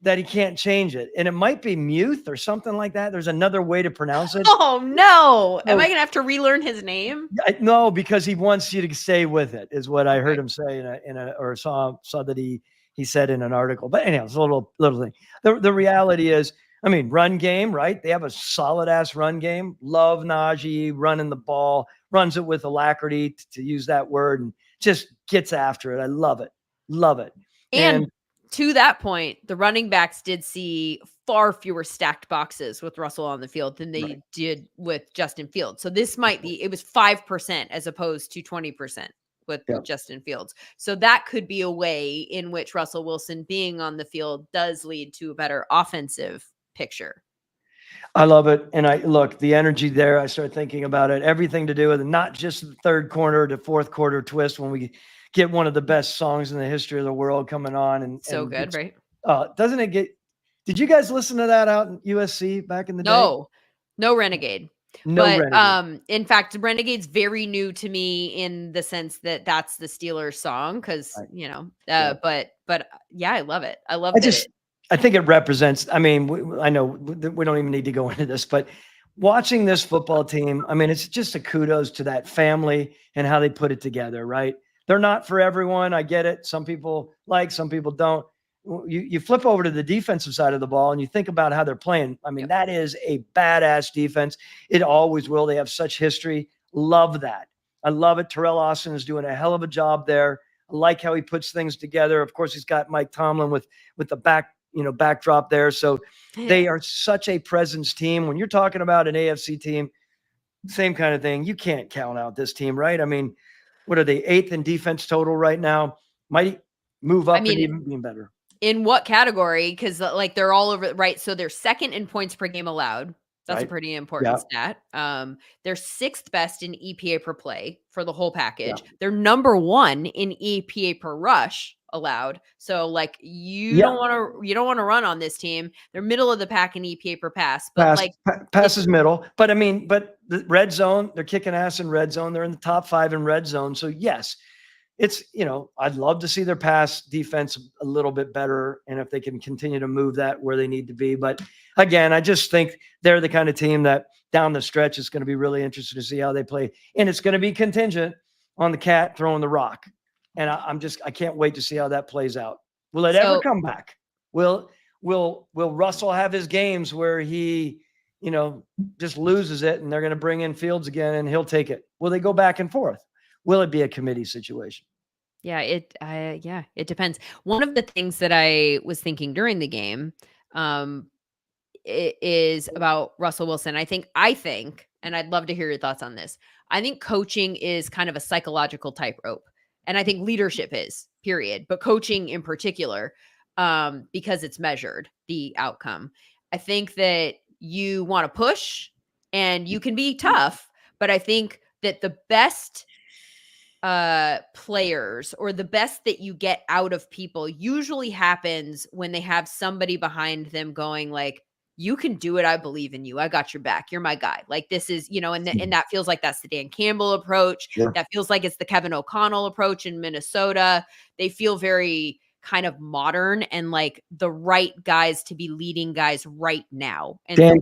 that he can't change it. And it might be Muth or something like that. There's another way to pronounce it. Oh, no. Am I going to have to relearn his name? No, because he wants you to stay with it, is what I heard him say or saw that he said in an article. But anyhow, it's a little thing. The reality is, I mean, run game, right? They have a solid ass run game. Love Najee running the ball, runs it with alacrity, to use that word, and just gets after it. I love it. Love it. And to that point, the running backs did see far fewer stacked boxes with Russell on the field than they did with Justin Fields. So this might be, it was 5% as opposed to 20% with Justin Fields. So that could be a way in which Russell Wilson being on the field does lead to a better offensive picture. I love it. And the energy there, I start thinking about it, everything to do with it, not just the third quarter to fourth quarter twist when we get one of the best songs in the history of the world coming on. And good, right? Doesn't it get, did you guys listen to that out in USC back in the day? No Renegade. Renegade. In fact, Renegade's very new to me in the sense that that's the Steelers song. Cause but yeah, I love it. I love it. I think it represents, I mean, I know we don't even need to go into this, but watching this football team, I mean, it's just a kudos to that family and how they put it together, right? They're not for everyone. I get it. Some people like, some people don't. You flip over to the defensive side of the ball and you think about how they're playing. I mean, that is a badass defense. It always will. They have such history. Love that. I love it. Terrell Austin is doing a hell of a job there. I like how he puts things together. Of course, he's got Mike Tomlin with the backdrop there. So they are such a presence team. When you're talking about an AFC team, same kind of thing. You can't count out this team, right? I mean, what are they, 8th in defense total right now? Might move up and even being better. In what category? Because they're all over, right? So they're 2nd in points per game allowed. That's a pretty important stat. They're 6th best in EPA per play for the whole package. They're number 1 in EPA per rush allowed. So you don't want to run on this team. They're middle of the pack in EPA per pass, but pass is middle. But I mean, but the red zone, they're kicking ass in red zone. They're in the top 5 in red zone. So yes, it's, I'd love to see their pass defense a little bit better. And if they can continue to move that where they need to be. But again, I just think they're the kind of team that down the stretch is going to be really interesting to see how they play. And it's going to be contingent on the cat throwing the rock. And I can't wait to see how that plays out. Will it ever come back? Will Russell have his games where he, just loses it and they're going to bring in Fields again and he'll take it? Will they go back and forth? Will it be a committee situation? Yeah, it depends. One of the things that I was thinking during the game is about Russell Wilson. I think, and I'd love to hear your thoughts on this. I think coaching is kind of a psychological tightrope. And I think leadership is, period. But coaching in particular, because it's measured, the outcome. I think that you want to push and you can be tough, but I think that the best players or the best that you get out of people usually happens when they have somebody behind them going you can do it. I believe in you. I got your back. You're my guy. This is, and that feels like that's the Dan Campbell approach. Sure. That feels like it's the Kevin O'Connell approach in Minnesota. They feel very kind of modern and the right guys to be leading guys right now. And Dan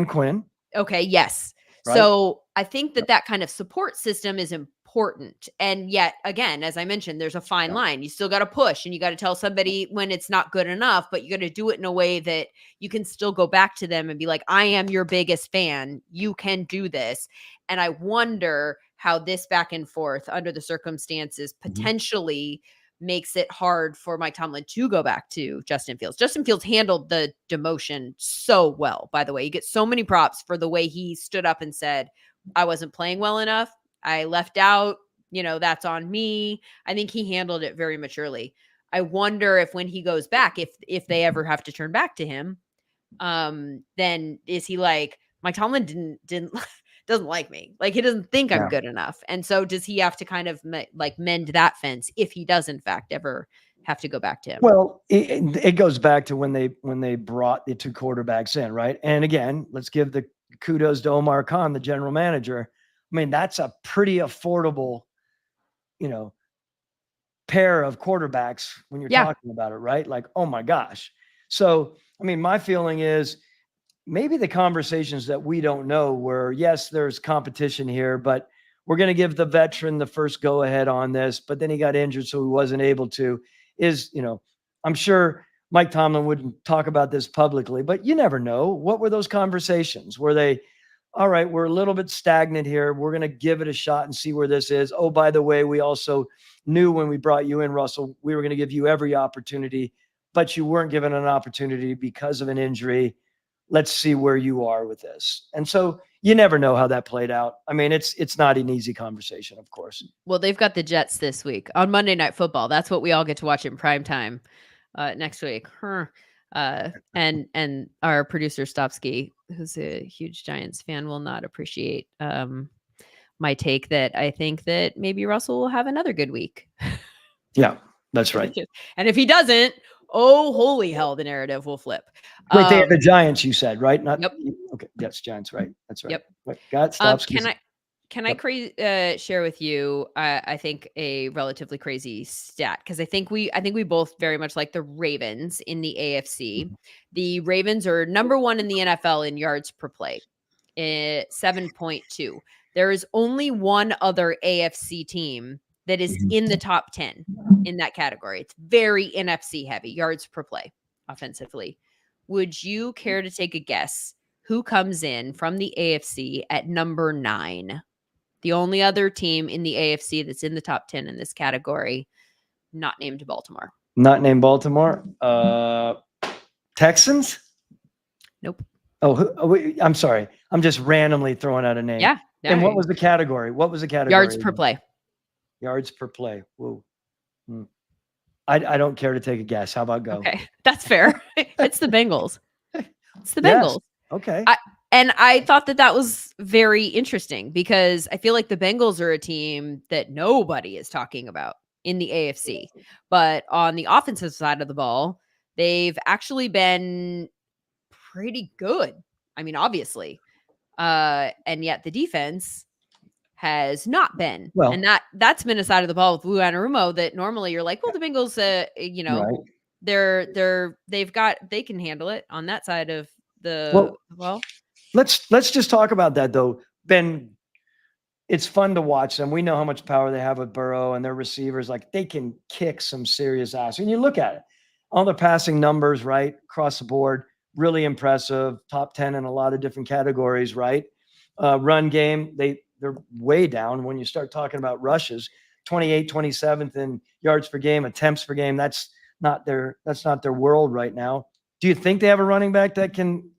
Quinn. Okay. Yes. Right. So I think that kind of support system is important important. And yet, again, as I mentioned, there's a fine line. You still got to push and you got to tell somebody when it's not good enough, but you got to do it in a way that you can still go back to them and be like, I am your biggest fan. You can do this. And I wonder how this back and forth under the circumstances potentially makes it hard for Mike Tomlin to go back to Justin Fields. Justin Fields handled the demotion so well, by the way. You get so many props for the way he stood up and said, I wasn't playing well enough. I left out, that's on me. I think he handled it very maturely. I wonder if when he goes back, if they ever have to turn back to him, then is he like, Mike Tomlin didn't doesn't like me. Like, he doesn't think I'm good enough. And so does he have to kind of mend that fence if he does in fact ever have to go back to him? Well, it goes back to when they brought the 2 quarterbacks in, right? And again, let's give the kudos to Omar Khan, the general manager. I mean, that's a pretty affordable, pair of quarterbacks when you're talking about it, right? Like, oh my gosh. So, I mean, my feeling is maybe the conversations that we don't know were, yes, there's competition here, but we're going to give the veteran the first go ahead on this, but then he got injured, so he wasn't able to, I'm sure Mike Tomlin wouldn't talk about this publicly, but you never know. What were those conversations? Were they, all right, we're a little bit stagnant here. We're going to give it a shot and see where this is. Oh, by the way, we also knew when we brought you in, Russell, we were going to give you every opportunity, but you weren't given an opportunity because of an injury. Let's see where you are with this. And so you never know how that played out. I mean, it's not an easy conversation, of course. Well, they've got the Jets this week on Monday Night Football. That's what we all get to watch in prime time next week. And our producer Stopsky, who's a huge Giants fan, will not appreciate my take that I think that maybe Russell will have another good week. Yeah, that's right. And if he doesn't, oh, holy hell, the narrative will flip. Wait, they have the Giants, you said, right? Yep. Okay. Yes, Giants, right. That's right. Yep. Right. Got Stopsky. Can I share with you, I think, a relatively crazy stat? Because I think we both very much like the Ravens in the AFC. The Ravens are number 1 in the NFL in yards per play, 7.2. There is only one other AFC team that is in the top 10 in that category. It's very NFC heavy, yards per play offensively. Would you care to take a guess who comes in from the AFC at number 9? The only other team in the AFC that's in the top 10 in this category, not named Baltimore. Not named Baltimore. Texans? Nope. I'm sorry. I'm just randomly throwing out a name. Yeah. And what was the category? Yards per play. Yards per play. Whoa. I don't care to take a guess. How about go? Okay. That's fair. It's the Bengals. It's the Bengals. Yes. Okay. And I thought that was very interesting because I feel like the Bengals are a team that nobody is talking about in the AFC. But on the offensive side of the ball, they've actually been pretty good. I mean, obviously. And yet the defense has not been. Well, and that's been a side of the ball with Lou Anarumo that normally you're like, well, the Bengals, right. They can handle it on that side of the Let's just talk about that though. Ben, it's fun to watch them. We know how much power they have with Burrow and their receivers. Like, they can kick some serious ass. And you look at it, all the passing numbers, right, across the board, really impressive. Top 10 in a lot of different categories, right? Run game, they're way down when you start talking about rushes. 27th in yards per game, attempts per game. That's not their world right now. Do you think they have a running back that can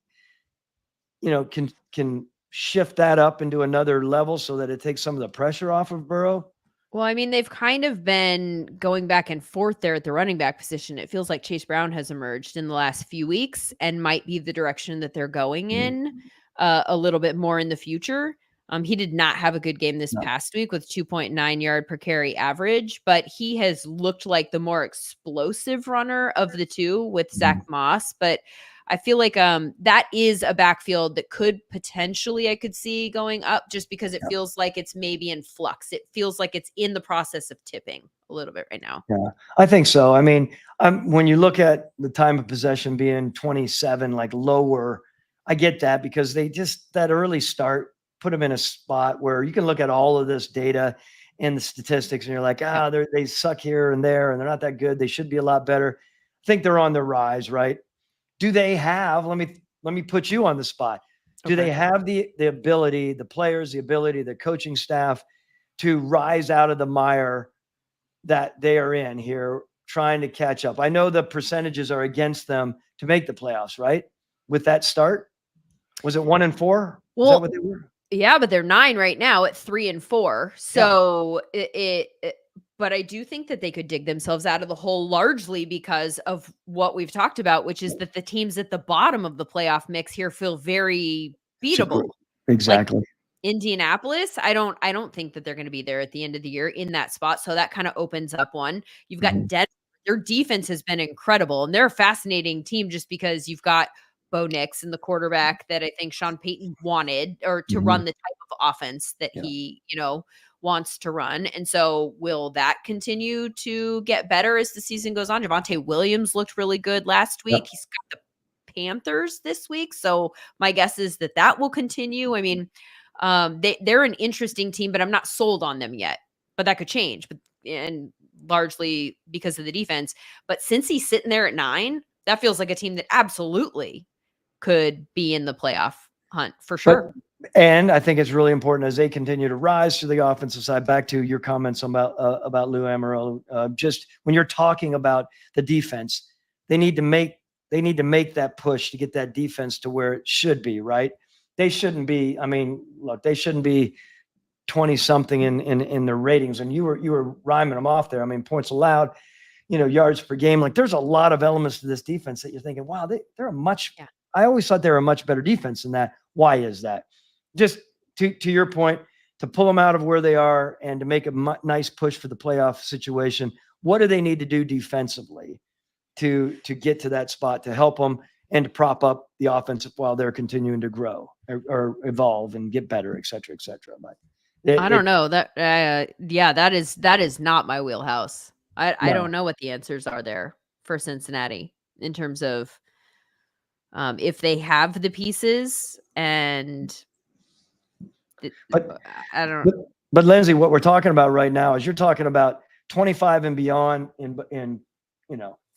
shift that up into another level so that it takes some of the pressure off of Burrow? Well, I mean, they've kind of been going back and forth there at the running back position. It feels like Chase Brown has emerged in the last few weeks and might be the direction that they're going in a little bit more in the future. He did not have a good game this past week with 2.9 yard per carry average, but he has looked like the more explosive runner of the two with Zach Moss. But I feel like that is a backfield that could potentially, I could see going up just because it feels like it's maybe in flux. It feels like it's in the process of tipping a little bit right now. Yeah, I think so. I mean, when you look at the time of possession being 27, like lower, I get that because they just, that early start put them in a spot where you can look at all of this data in the statistics, and you're like, they suck here and there, and they're not that good. They should be a lot better. I think they're on the rise, right? Do they have? Let me put you on the spot. Do they have the ability, the players, the ability, the coaching staff to rise out of the mire that they are in here, trying to catch up? I know the percentages are against them to make the playoffs, right? With that start, was it 1-4? Well, is that what they were? Yeah, but they're 9 right now at 3-4. So but I do think that they could dig themselves out of the hole largely because of what we've talked about, which is that the teams at the bottom of the playoff mix here feel very beatable. Exactly. Like Indianapolis, I don't think that they're going to be there at the end of the year in that spot. So that kind of opens up one. You've got Denver. Their defense has been incredible, and they're a fascinating team just because you've got Bo Nix and the quarterback that I think Sean Payton wanted, or to run the type of offense that he, wants to run. And so will that continue to get better as the season goes on? Javonte Williams looked really good last week. He's got the Panthers this week. So my guess is that will continue. I mean, they're an interesting team, but I'm not sold on them yet, but that could change. And largely because of the defense. But since he's sitting there at 9, that feels like a team that absolutely could be in the playoff hunt for sure. And I think it's really important as they continue to rise to the offensive side. Back to your comments about Lou Amarillo, just when you're talking about the defense, they need to make that push to get that defense to where it should be, right? They shouldn't be. I mean, look, they shouldn't be 20 something in their ratings, and you were rhyming them off there. I mean, points allowed, yards per game. Like, there's a lot of elements to this defense that you're thinking, wow, they're a much. Yeah. I always thought they were a much better defense than that. Why is that? Just to your point, to pull them out of where they are and to make a nice push for the playoff situation. What do they need to do defensively to get to that spot to help them and to prop up the offense while they're continuing to grow or evolve and get better, et cetera, et cetera? But I don't know that. That is not my wheelhouse. I don't know what the answers are there for Cincinnati in terms of if they have the pieces and. But I don't. But Lindsay, what we're talking about right now is you're talking about 25 and beyond in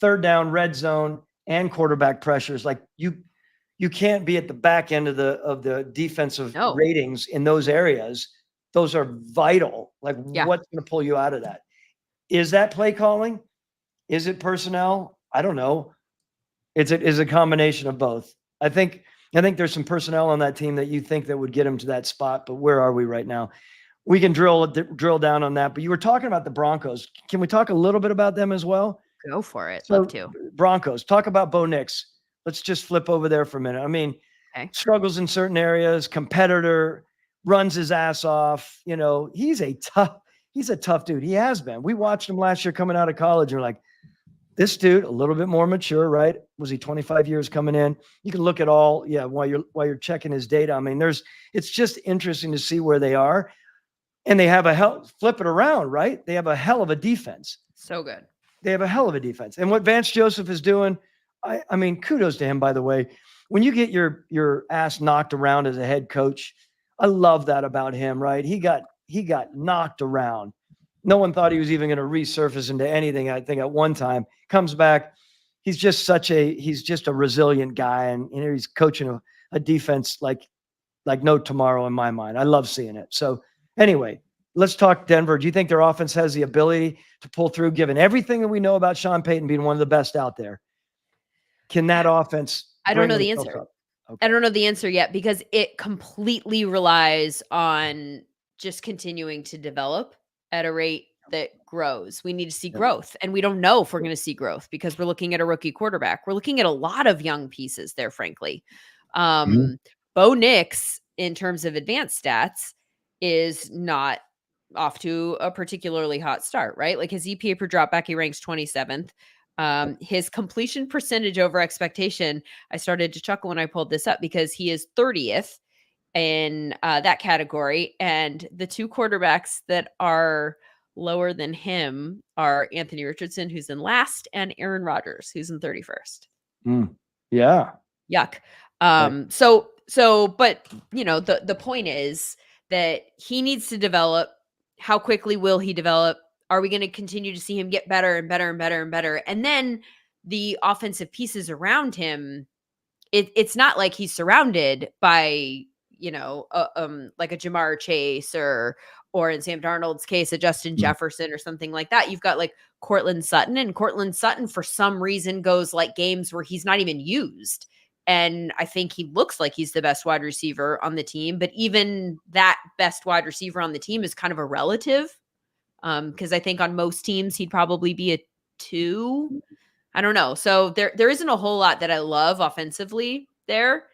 third down, red zone, and quarterback pressures. Like you can't be at the back end of the defensive ratings in those areas. Those are vital. Like, what's going to pull you out of that? Is that play calling? Is it personnel? I don't know. It's a combination of both. I think there's some personnel on that team that you think that would get them to that spot, but where are we right now? We can drill down on that. But you were talking about the Broncos. Can we talk a little bit about them as well? Go for it. Love to. Broncos. Talk about Bo Nix. Let's just flip over there for a minute. I mean, struggles in certain areas, competitor, runs his ass off. He's a tough dude. He has been. We watched him last year coming out of college, and we're like, this dude, a little bit more mature, right? Was he 25 years coming in? You can look at while you're checking his data. I mean, it's just interesting to see where they are. And they have flip it around, right? They have a hell of a defense. So good. They have a hell of a defense. And what Vance Joseph is doing, I mean, kudos to him, by the way. When you get your ass knocked around as a head coach, I love that about him, right? He got knocked around. No one thought he was even going to resurface into anything. I think at one time comes back. He's just a resilient guy. And he's coaching a defense like no tomorrow in my mind. I love seeing it. So anyway, let's talk Denver. Do you think their offense has the ability to pull through, given everything that we know about Sean Payton being one of the best out there? Can that offense? I don't know the answer. Okay. I don't know the answer yet because it completely relies on just continuing to develop at a rate that grows. We need to see growth, and we don't know if we're going to see growth because we're looking at a rookie quarterback. We're looking at a lot of young pieces there, frankly. Bo Nix, in terms of advanced stats, is not off to a particularly hot start, right? Like his EPA per dropback, he ranks 27th. His completion percentage over expectation, I started to chuckle when I pulled this up because he is 30th in that category. And the two quarterbacks that are lower than him are Anthony Richardson, who's in last, and Aaron Rodgers, who's in 31st. Yeah. Yuck. But the point is that he needs to develop how quickly will he develop? Are we going to continue to see him get better and better and better and better? And then the offensive pieces around him, it's not like he's surrounded by, like a Jamar Chase or in Sam Darnold's case, a Justin Jefferson or something like that. You've got like Cortland Sutton, and Cortland Sutton for some reason goes like games where he's not even used. And I think he looks like he's the best wide receiver on the team, but even that best wide receiver on the team is kind of a relative. Because I think on most teams he'd probably be a 2. I don't know. So there isn't a whole lot that I love offensively there.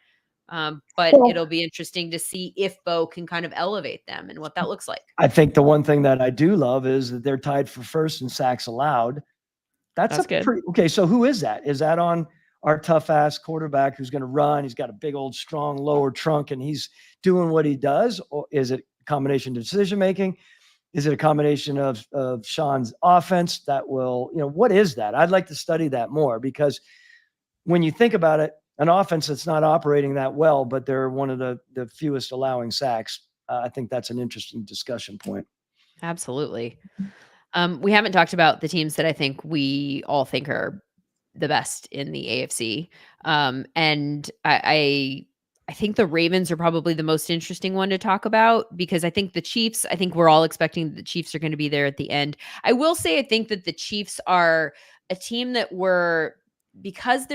But it'll be interesting to see if Bo can kind of elevate them and what that looks like. I think the one thing that I do love is that they're tied for first in sacks allowed. That's good. Okay, so who is that? Is that on our tough-ass quarterback who's going to run? He's got a big old strong lower trunk and he's doing what he does? Or is it a combination of decision-making? Is it a combination of Sean's offense that will, what is that? I'd like to study that more, because when you think about it, an offense that's not operating that well, but they're one of the fewest allowing sacks. I think that's an interesting discussion point. Absolutely. We haven't talked about the teams that I think we all think are the best in the AFC. And I think the Ravens are probably the most interesting one to talk about, because I think the Chiefs, I think we're all expecting that the Chiefs are going to be there at the end. I will say, I think that the Chiefs are a team that because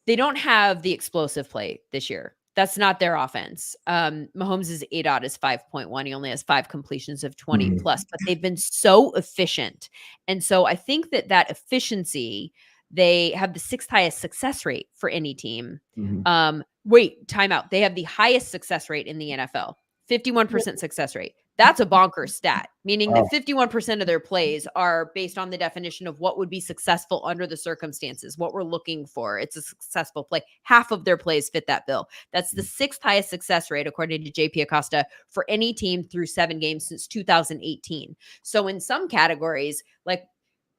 they don't have the explosive play this year. That's not their offense. Mahomes' ADOT is 5.1. He only has 5 completions of 20 plus, but they've been so efficient. And so I think that efficiency, they have the 6th highest success rate for any team. Wait, timeout. They have the highest success rate in the NFL, 51% success rate. That's a bonkers stat, meaning that 51% of their plays are based on the definition of what would be successful under the circumstances, what we're looking for. It's a successful play. Half of their plays fit that bill. That's the 6th highest success rate, according to JP Acosta, for any team through 7 games since 2018. So in some categories, like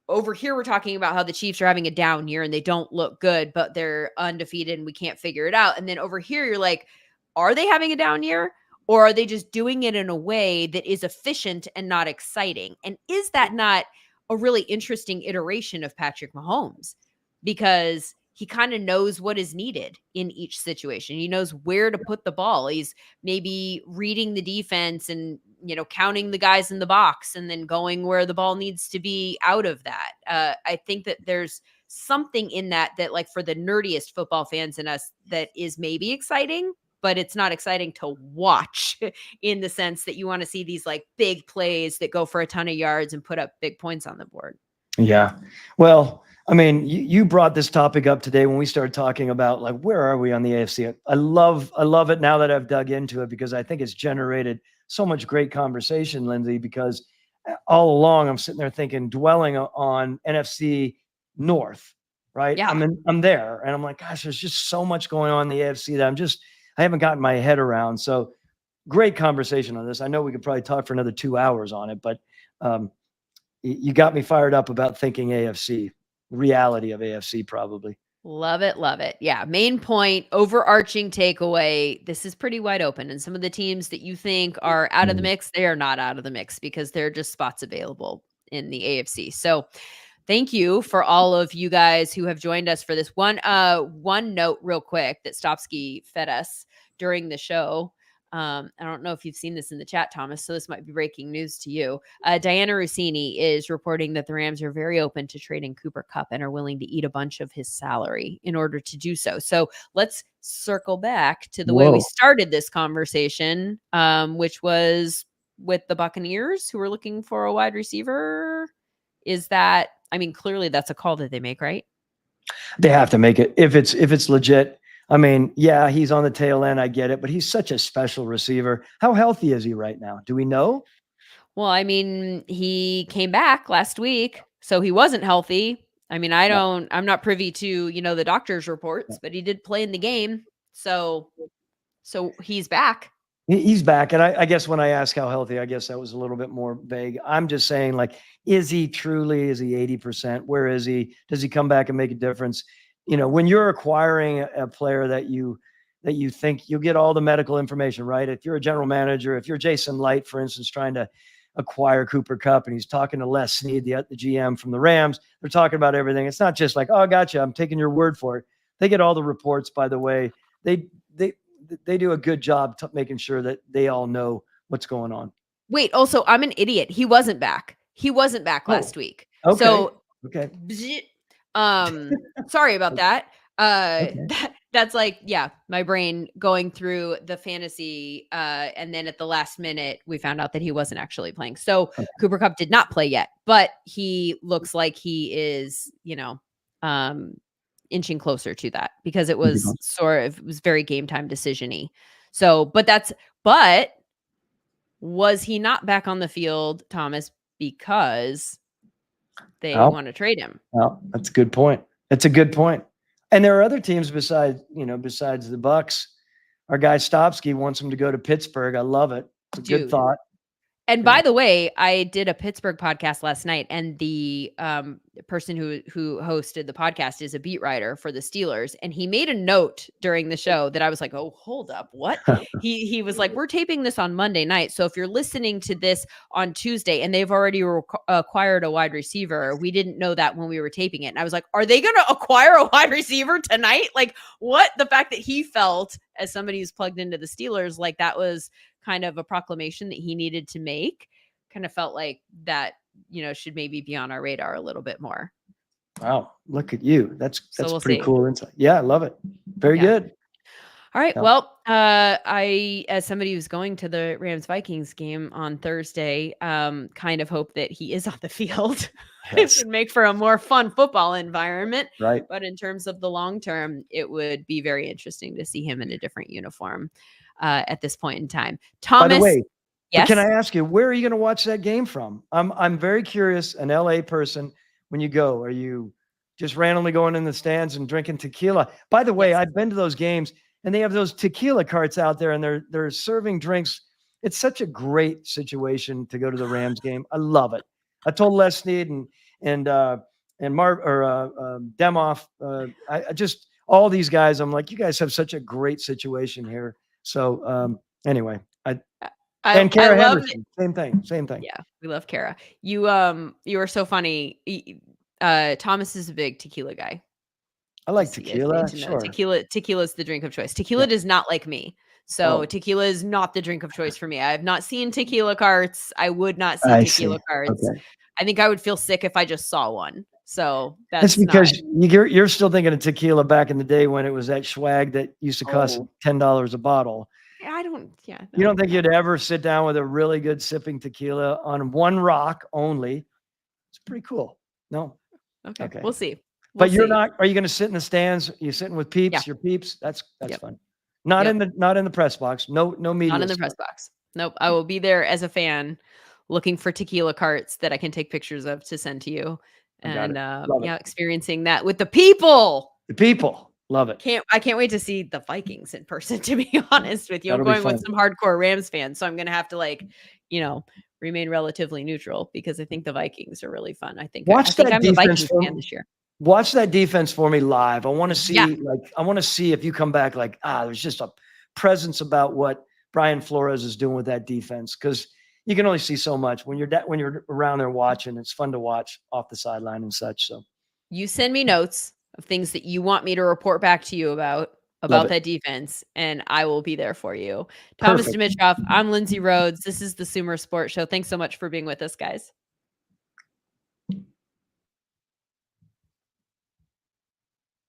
over here, we're talking about how the Chiefs are having a down year and they don't look good, but they're undefeated and we can't figure it out. And then over here, you're like, are they having a down year? Or are they just doing it in a way that is efficient and not exciting? And is that not a really interesting iteration of Patrick Mahomes? Because he kind of knows what is needed in each situation. He knows where to put the ball. He's maybe reading the defense and, counting the guys in the box and then going where the ball needs to be out of that. I think that there's something in that like for the nerdiest football fans in us, that is maybe exciting, but it's not exciting to watch in the sense that you want to see these like big plays that go for a ton of yards and put up big points on the board. Yeah. Well, I mean, you brought this topic up today when we started talking about like, where are we on the AFC? I love it now that I've dug into it, because I think it's generated so much great conversation, Lindsay, because all along I'm sitting there dwelling on NFC North, right? Yeah. I'm there and I'm like, gosh, there's just so much going on in the AFC that I haven't gotten my head around. So great conversation on this. I know we could probably talk for another 2 hours on it, but you got me fired up about thinking AFC, reality of AFC probably. Love it. Love it. Yeah. Main point, overarching takeaway. This is pretty wide open. And some of the teams that you think are out of the mix, they are not out of the mix because they're just spots available in the AFC. So thank you for all of you guys who have joined us for this one. One note real quick that Stopsky fed us during the show. I don't know if you've seen this in the chat, Thomas, so this might be breaking news to you. Diana Rossini is reporting that the Rams are very open to trading Cooper Kupp and are willing to eat a bunch of his salary in order to do so. So let's circle back to the way we started this conversation, which was with the Buccaneers, who were looking for a wide receiver. Is that, I mean, clearly that's a call that they make, right? They have to make it if it's legit. I mean, yeah, he's on the tail end. I get it, but he's such a special receiver. How healthy is he right now? Do we know? Well, I mean, he came back last week, so he wasn't healthy. I mean, I'm not privy to, the doctor's reports, but he did play in the game. So he's back. He's back. And I guess when I ask how healthy, I guess that was a little bit more vague. I'm just saying, like, is he 80%? Where is he? Does he come back and make a difference? When you're acquiring a player that you that you think you'll get all the medical information, right? If you're a general manager, if you're Jason Light, for instance, trying to acquire Cooper Kupp and he's talking to Les Snead, the GM from the Rams, they're talking about everything. It's not just like, oh, gotcha, I'm taking your word for it. They get all the reports, by the way. They do a good job making sure that they all know what's going on. Wait, also, I'm an idiot. He wasn't back. He wasn't back last week. Okay. So, okay. Sorry about that. Okay. That's like, yeah, my brain going through the fantasy. And then at the last minute, we found out that he wasn't actually playing. So Cooper Kupp did not play yet, but he looks like he is, inching closer to that because it was it was very game time decision-y. So, but was he not back on the field, Thomas, because they want to trade him? Well, that's a good point. That's a good point. And there are other teams besides the Bucks. Our guy Stopsky wants him to go to Pittsburgh. I love it. It's a good thought. And by the way, I did a Pittsburgh podcast last night, and the person who hosted the podcast is a beat writer for the Steelers, and he made a note during the show that I was like, "Oh, hold up, what?" he was like, "We're taping this on Monday night, so if you're listening to this on Tuesday and they've already acquired a wide receiver, we didn't know that when we were taping it." And I was like, "Are they going to acquire a wide receiver tonight?" Like, what? The fact that he felt, as somebody who's plugged into the Steelers, like that was kind of a proclamation that he needed to make, kind of felt like that, should maybe be on our radar a little bit more. Wow. Look at you. That's we'll pretty see. Cool insight. Yeah. I love it. Very good. All right. Yeah. Well, I, as somebody who's going to the Rams-Vikings game on Thursday, kind of hope that he is on the field. Yes. It would make for a more fun football environment. Right. But in terms of the long term, it would be very interesting to see him in a different uniform at this point in time. Thomas, by the way, yes. Can I ask you, where are you going to watch that game from? I'm very curious. An LA person, when you go, are you just randomly going in the stands and drinking tequila? By the way, I've been to those games, and they have those tequila carts out there, and they're serving drinks. It's such a great situation to go to the Rams game. I love it. I told Les Snead and Demoff, I just all these guys. I'm like, you guys have such a great situation here. So anyway, and Kara Henderson, same thing. Yeah, we love Kara. You are so funny. Thomas is a big tequila guy. I like tequila. Sure. Tequila is the drink of choice. Tequila does not like me. So tequila is not the drink of choice for me. I have not seen tequila carts. I would not see tequila carts. Okay. I think I would feel sick if I just saw one. So that's because you're still thinking of tequila back in the day when it was that swag that used to cost $10 a bottle. I don't. Yeah. No, you don't think you'd ever sit down with a really good sipping tequila on one rock only? It's pretty cool. No. Okay. We'll see. But you're not. Are you going to sit in the stands? You're sitting with peeps. Yeah. Your peeps. That's fun. Not in the press box. No media. Not in the press box. Nope. I will be there as a fan, looking for tequila carts that I can take pictures of to send to you, and experiencing that with the people. The people. Love it. I can't wait to see the Vikings in person, to be honest with you. I'm going with some hardcore Rams fans, so I'm going to have to remain relatively neutral because I think the Vikings are really fun. I think I'm a Vikings fan this year. Watch that defense for me live. I want to see I want to see if you come back there's just a presence about what Brian Flores is doing with that defense, because you can only see so much when you're around there watching. It's fun to watch off the sideline and such. So you send me notes of things that you want me to report back to you about that defense, and I will be there for you. Thomas Dimitroff, I'm Lindsay Rhodes. This is the SumerSports Show. Thanks so much for being with us, guys.